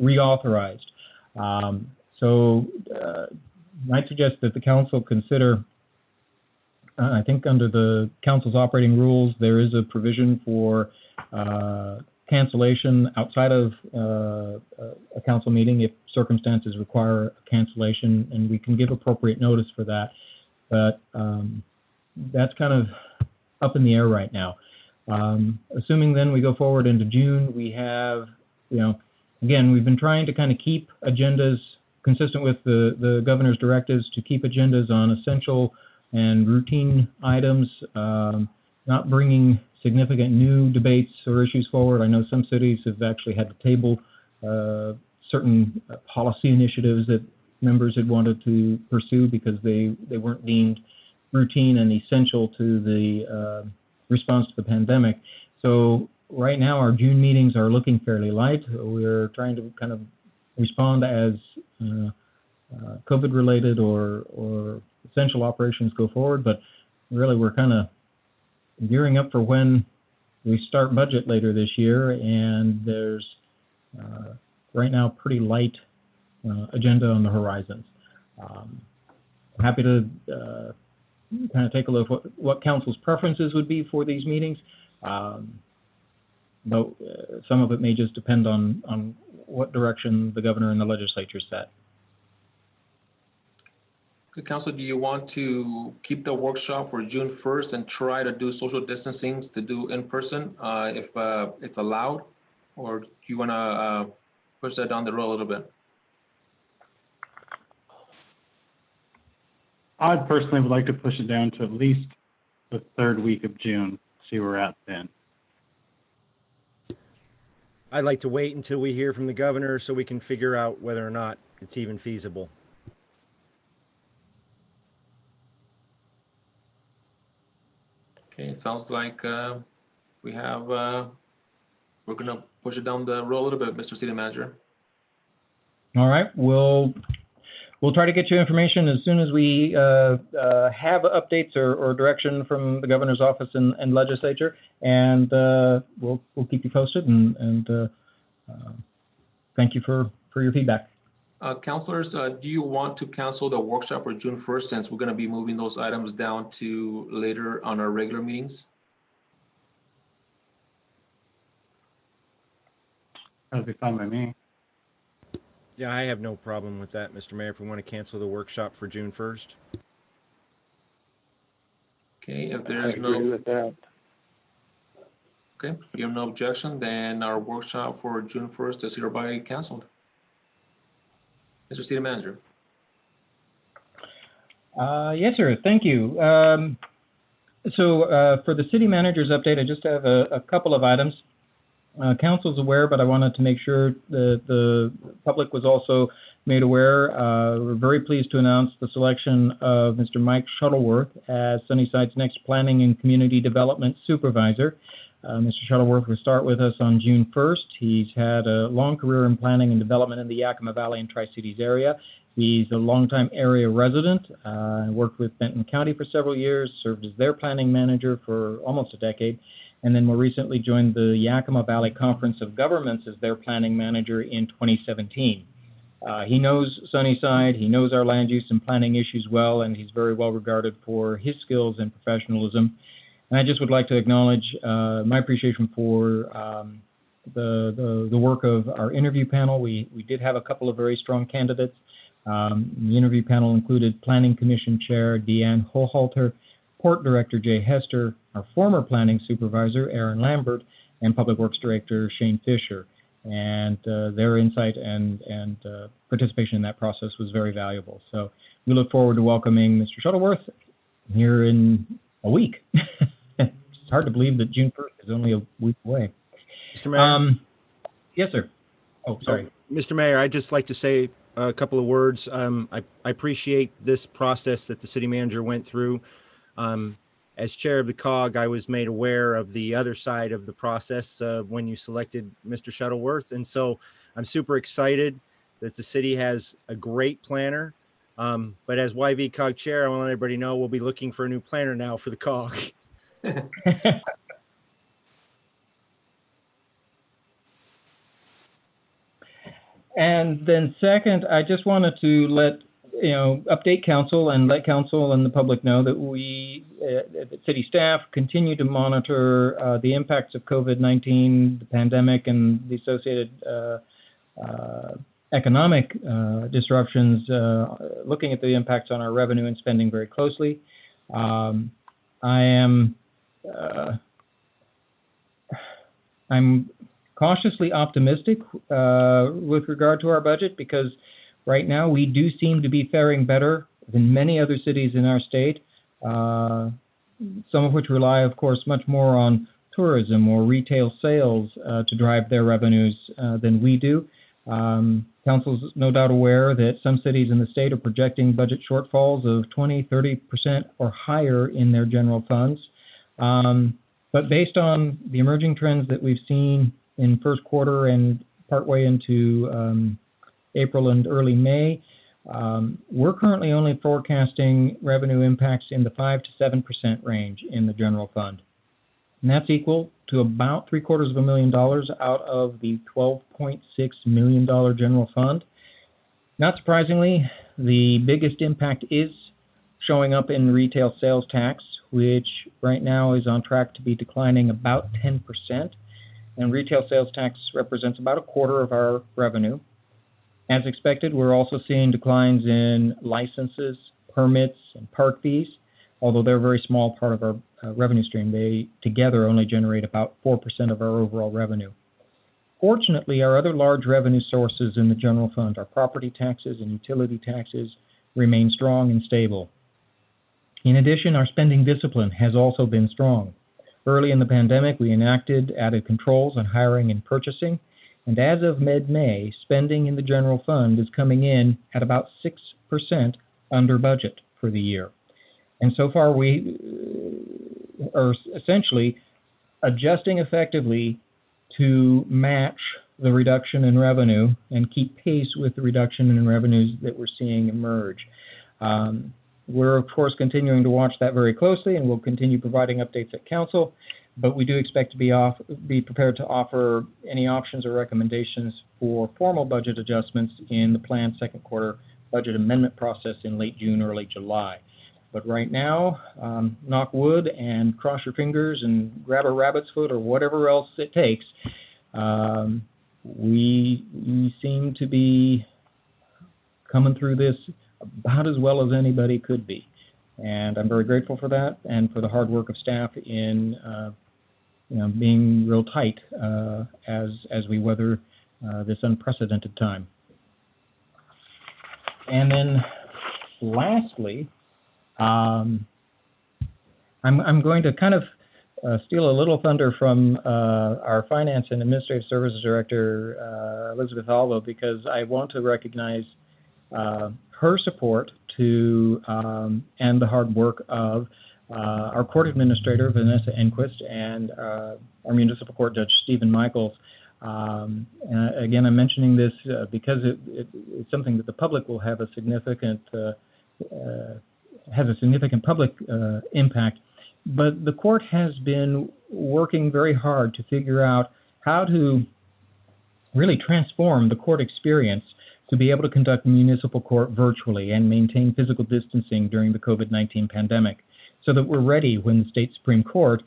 reauthorized. So might suggest that the council consider, I think under the council's operating rules, there is a provision for cancellation outside of a council meeting if circumstances require a cancellation, and we can give appropriate notice for that. But that's kind of up in the air right now. Assuming then we go forward into June, we have, again, we've been trying to kind of keep agendas consistent with the governor's directives to keep agendas on essential and routine items, not bringing significant new debates or issues forward. I know some cities have actually had to table certain policy initiatives that members had wanted to pursue because they weren't deemed routine and essential to the response to the pandemic. So right now our June meetings are looking fairly light. We're trying to kind of respond as COVID-related or essential operations go forward, but really we're kind of gearing up for when we start budget later this year, and there's right now pretty light agenda on the horizons. Happy to kind of take a look at what council's preferences would be for these meetings, but some of it may just depend on what direction the governor and the legislature set. Good, Council, do you want to keep the workshop for June 1st and try to do social distancing to do in person if it's allowed, or do you want to push that down the road a little bit? I personally would like to push it down to at least the 3rd week of June, see where we're at then. I'd like to wait until we hear from the governor so we can figure out whether or not it's even feasible. Okay, sounds like we have, we're gonna push it down the road a little bit, Mr. City Manager. All right, we'll try to get you information as soon as we have updates or direction from the governor's office and legislature, and we'll keep you posted, and thank you for your feedback. Councilors, do you want to cancel the workshop for June 1st since we're going to be moving those items down to later on our regular meetings? That'd be fine by me. Yeah, I have no problem with that, Mr. Mayor, if we want to cancel the workshop for June 1st. Okay, if I there's agree no, with that. okay, you have no objection, then our workshop for June 1st is hereby canceled. Mr. City Manager. Yes, sir. Thank you. For the city manager's update, I just have a couple of items. Council's aware, but I wanted to make sure that the public was also made aware. We're very pleased to announce the selection of Mr. Mike Shuttleworth as Sunnyside's next Planning and Community Development Supervisor. Mr. Shuttleworth will start with us on June 1st. He's had a long career in planning and development in the Yakima Valley and Tri-Cities area. He's a longtime area resident, worked with Benton County for several years, served as their planning manager for almost a decade, and then more recently joined the Yakima Valley Conference of Governments as their planning manager in 2017. He knows Sunnyside, he knows our land use and planning issues well, and he's very well regarded for his skills and professionalism. And I just would like to acknowledge my appreciation for the work of our interview panel. We did have a couple of very strong candidates. The interview panel included Planning Commission Chair Deanne Hohalter, Port Director Jay Hester, our former Planning Supervisor Aaron Lambert, and Public Works Director Shane Fisher. And their insight and participation in that process was very valuable. So we look forward to welcoming Mr. Shuttleworth here in a week. It's hard to believe that June 1st is only a week away. Mr. Mayor? Yes, sir. Oh, sorry. Mr. Mayor, I'd just like to say a couple of words. I appreciate this process that the city manager went through. As chair of the COG, I was made aware of the other side of the process when you selected Mr. Shuttleworth. And so I'm super excited that the city has a great planner. But as YV COG chair, I want to let everybody know we'll be looking for a new planner now for the COG. And then second, I just wanted to update council and let council and the public know that we, city staff, continue to monitor the impacts of COVID-19, the pandemic, and the associated economic disruptions, looking at the impacts on our revenue and spending very closely. I'm cautiously optimistic with regard to our budget because right now we do seem to be faring better than many other cities in our state, some of which rely, of course, much more on tourism or retail sales to drive their revenues than we do. Council's no doubt aware that some cities in the state are projecting budget shortfalls of 20, 30% or higher in their general funds. But based on the emerging trends that we've seen in first quarter and partway into April and early May, we're currently only forecasting revenue impacts in the 5 to 7% range in the general fund. And that's equal to about $750,000 out of the $12.6 million general fund. Not surprisingly, the biggest impact is showing up in retail sales tax, which right now is on track to be declining about 10%. And retail sales tax represents about a quarter of our revenue. As expected, we're also seeing declines in licenses, permits, and park fees, although they're a very small part of our revenue stream. They together only generate about 4% of our overall revenue. Fortunately, our other large revenue sources in the general fund, our property taxes and utility taxes, remain strong and stable. In addition, our spending discipline has also been strong. Early in the pandemic, we enacted added controls on hiring and purchasing, and as of mid-May, spending in the general fund is coming in at about 6% under budget for the year. And so far, we are essentially adjusting effectively to match the reduction in revenue and keep pace with the reduction in revenues that we're seeing emerge. We're, of course, continuing to watch that very closely, and we'll continue providing updates at council, but we do expect to be prepared to offer any options or recommendations for formal budget adjustments in the planned second quarter budget amendment process in late June, early July. But right now, knock wood and cross your fingers and grab a rabbit's foot or whatever else it takes. we seem to be coming through this about as well as anybody could be. And I'm very grateful for that and for the hard work of staff in being real tight as we weather this unprecedented time. And then lastly, I'm going to kind of steal a little thunder from our Finance and Administrative Services Director, Elizabeth Alva, because I want to recognize her support to and the hard work of our court administrator, Vanessa Enquist, and our municipal court judge, Stephen Michaels. Again, I'm mentioning this because it's something that the public will have a significant has a significant public impact. But the court has been working very hard to figure out how to really transform the court experience to be able to conduct municipal court virtually and maintain physical distancing during the COVID-19 pandemic, so that we're ready when the state Supreme Court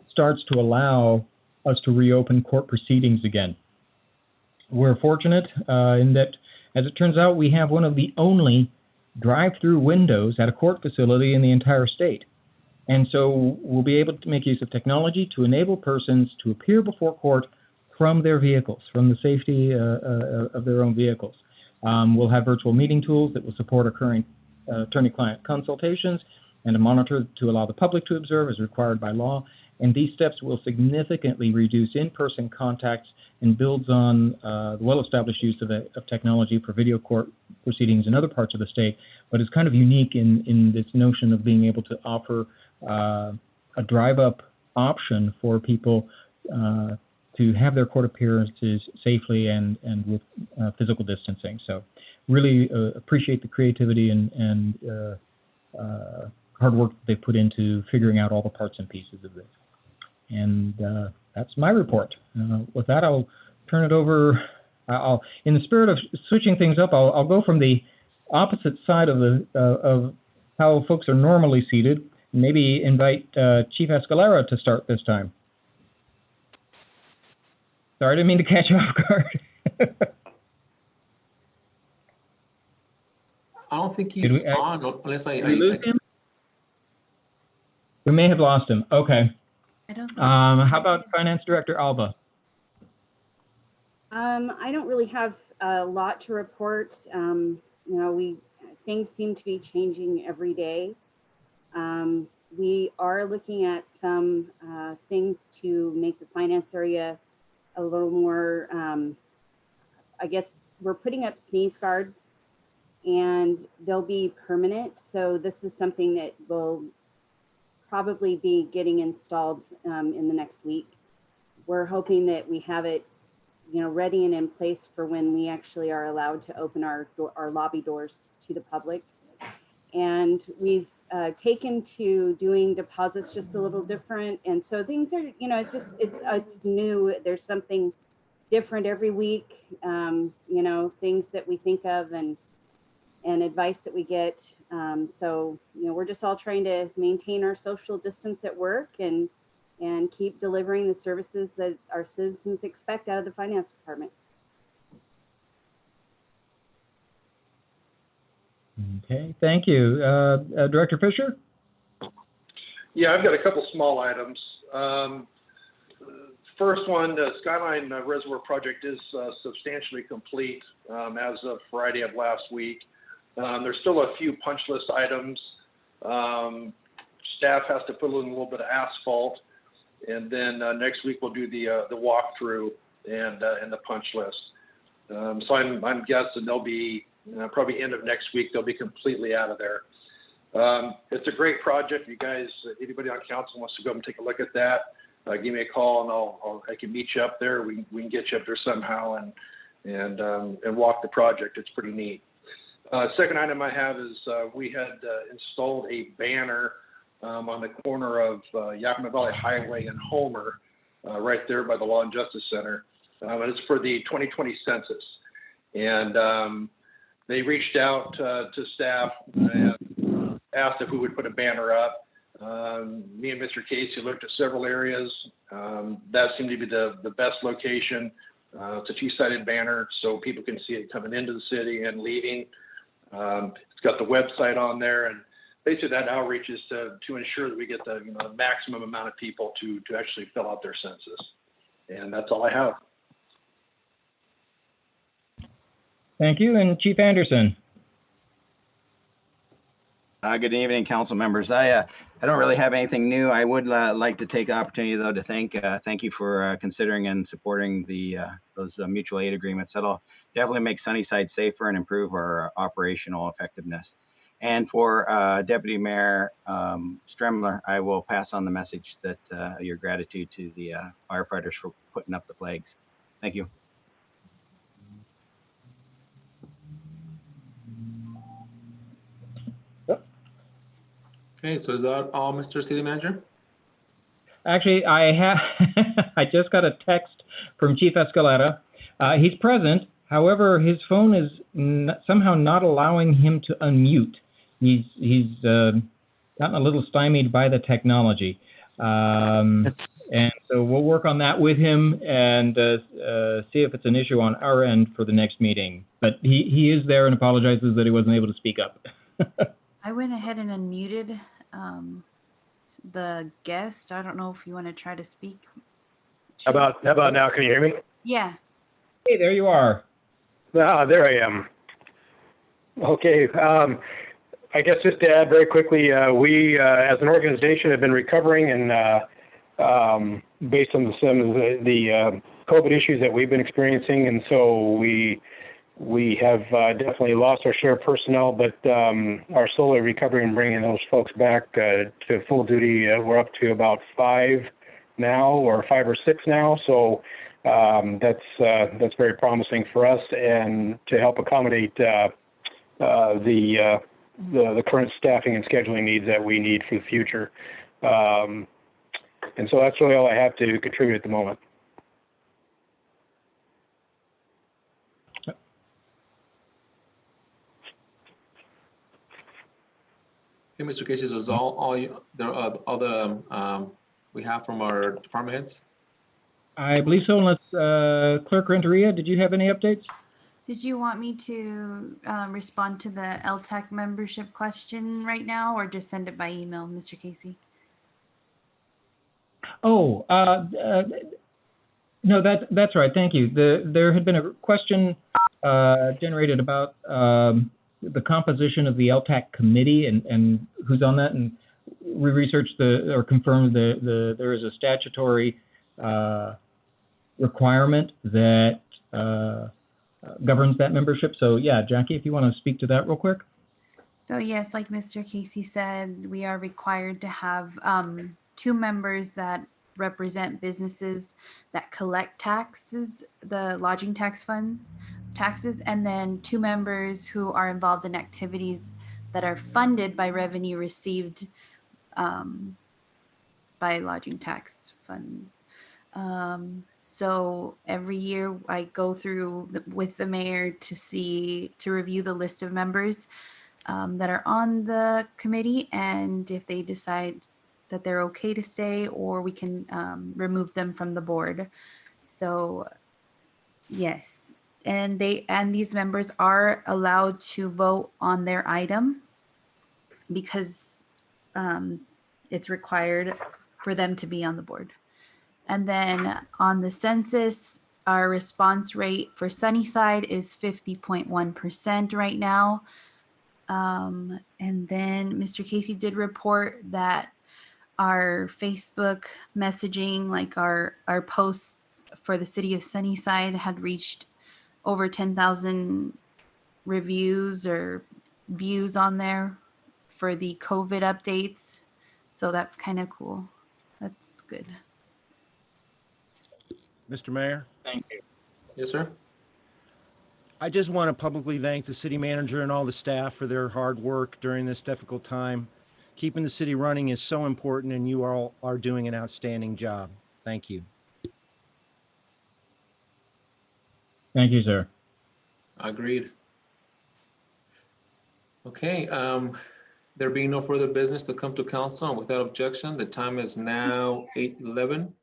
starts to allow us to reopen court proceedings again. We're fortunate in that, as it turns out, we have one of the only drive-through windows at a court facility in the entire state. And so we'll be able to make use of technology to enable persons to appear before court from their vehicles, from the safety of their own vehicles. We'll have virtual meeting tools that will support occurring attorney-client consultations and a monitor to allow the public to observe as required by law. And these steps will significantly reduce in-person contacts and builds on the well-established use of technology for video court proceedings in other parts of the state, but is kind of unique in this notion of being able to offer a drive-up option for people to have their court appearances safely and with physical distancing. So really appreciate the creativity and hard work that they put into figuring out all the parts and pieces of this. And that's my report. With that, I'll turn it over. In the spirit of switching things up, I'll go from the opposite side of how folks are normally seated. Maybe invite Chief Escalera to start this time. Sorry, I didn't mean to catch you off guard. I don't think he's on unless Did we lose him? We may have lost him. Okay. I don't think How about Finance Director Alva? I don't really have a lot to report. Things seem to be changing every day. We are looking at some things to make the finance area a little more, I guess we're putting up sneeze guards and they'll be permanent. So this is something that will probably be getting installed in the next week. We're hoping that we have it, ready and in place for when we actually are allowed to open our lobby doors to the public. And we've taken to doing deposits just a little different. And so things are, it's new. There's something different every week, things that we think of and advice that we get. So we're just all trying to maintain our social distance at work and keep delivering the services that our citizens expect out of the finance department. Okay, thank you. Director Fisher? Yeah, I've got a couple small items. First one, the Skyline Reservoir project is substantially complete as of Friday of last week. There's still a few punch list items. Staff has to put in a little bit of asphalt, and then next week we'll do the walkthrough and the punch list. So I'm guessing they'll be probably end of next week. They'll be completely out of there. It's a great project. You guys, anybody on council wants to go and take a look at that, give me a call and I can meet you up there. We can get you up there somehow and walk the project. It's pretty neat. Second item I have is we had installed a banner on the corner of Yakima Valley Highway and Homer, right there by the Law and Justice Center. And it's for the 2020 census. And they reached out to staff and asked if we would put a banner up. Me and Mr. Casey looked at several areas. That seemed to be the best location. It's a two-sided banner so people can see it coming into the city and leaving. It's got the website on there, and basically that outreach is to ensure that we get the maximum amount of people to actually fill out their census. And that's all I have. Thank you. And Chief Anderson. Good evening, council members. I don't really have anything new. I would like to take the opportunity, though, to thank you for considering and supporting those mutual aid agreements. That'll definitely make Sunnyside safer and improve our operational effectiveness. And for Deputy Mayor Stremler, I will pass on the message that your gratitude to the firefighters for putting up the flags. Thank you. Okay, so is that all, Mr. City Manager? Actually, I just got a text from Chief Escalera. He's present. However, his phone is somehow not allowing him to unmute. He's gotten a little stymied by the technology. And so we'll work on that with him and see if it's an issue on our end for the next meeting. But he is there and apologizes that he wasn't able to speak up. I went ahead and unmuted the guest. I don't know if you want to try to speak. How about now? Can you hear me? Yeah. Hey, there you are. Ah, there I am. Okay. I guess just to add very quickly, we as an organization have been recovering and based on some of the COVID issues that we've been experiencing, and so we have definitely lost our share of personnel, but are slowly recovering and bringing those folks back to full duty. We're up to about 5 now, or 5 or 6 now. So that's very promising for us, and to help accommodate the current staffing and scheduling needs that we need for the future. And so that's really all I have to contribute at the moment. Okay, Mr. Casey, so is all the we have from our department heads? I believe so. Unless Clerk Renteria, did you have any updates? Did you want me to respond to the LTAC membership question right now, or just send it by email, Mr. Casey? Oh, no, that's right. Thank you. There had been a question generated about the composition of the LTAC committee and who's on that, and we researched or confirmed there is a statutory requirement that governs that membership. So yeah, Jackie, if you want to speak to that real quick. So yes, like Mr. Casey said, we are required to have 2 members that represent businesses that collect taxes, the lodging tax fund taxes, and then 2 members who are involved in activities that are funded by revenue received by lodging tax funds. So every year I go through with the mayor to review the list of members that are on the committee, and if they decide that they're okay to stay, or we can remove them from the board. So yes, and these members are allowed to vote on their item because it's required for them to be on the board. And then on the census, our response rate for Sunnyside is 50.1% right now. And then Mr. Casey did report that our Facebook messaging, like our posts for the city of Sunnyside, had reached over 10,000 reviews or views on there for the COVID updates. So that's kind of cool. That's good. Mr. Mayor? Thank you. Yes, sir. I just want to publicly thank the city manager and all the staff for their hard work during this difficult time. Keeping the city running is so important, and you all are doing an outstanding job. Thank you. Thank you, sir. Agreed. Okay, there being no further business to come to council, and without objection, the time is now 8:11,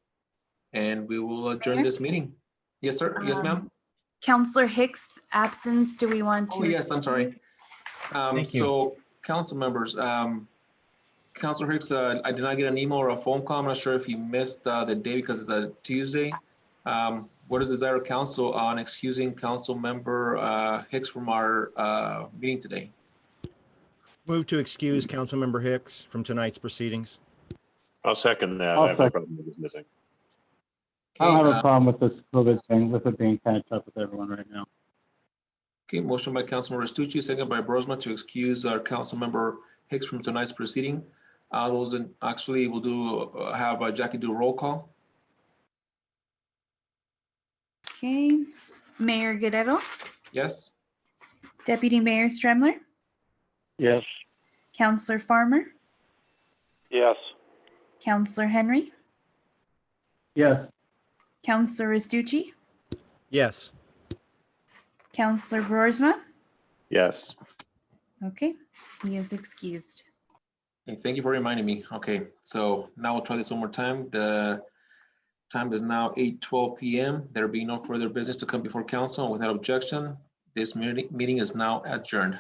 and we will adjourn this meeting. Yes, sir. Yes, ma'am. Counselor Hicks' absence, do we want to? Oh, yes, I'm sorry. Thank you. So, council members, Councilor Hicks, I did not get an email or a phone call. I'm not sure if he missed the day because it's a Tuesday. What is the desire of council on excusing Council Member Hicks from our meeting today? Move to excuse Councilmember Hicks from tonight's proceedings. I'll second that. I'll I have no second. problem with this missing. I don't have Okay, a problem with this COVID thing, with it being kind of tough with everyone right now. okay, motion by Councilmember Stucci, second by Brosma to excuse our Council Member Hicks from tonight's proceeding. Those in, actually, we'll do, have Jackie do a roll call. Okay. Mayor Guerrero, Yes? Deputy Mayor Stremler, Yes. Counselor Farmer, Yes. Counselor Henry, Yes. Counselor Restucci, Yes. Counselor Broersma. Yes. Okay, he is excused. Okay, thank you for reminding me. Okay, so now we'll try this one more time. The time is now 8:12 p.m. There being no further business to come before council, and without objection, this meeting is now adjourned.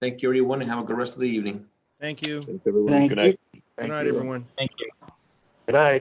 Thank you, everyone, and have a good rest of the evening. Thank you. Thanks, everyone. Thank Good night. Good night, everyone. Thank you. Good night.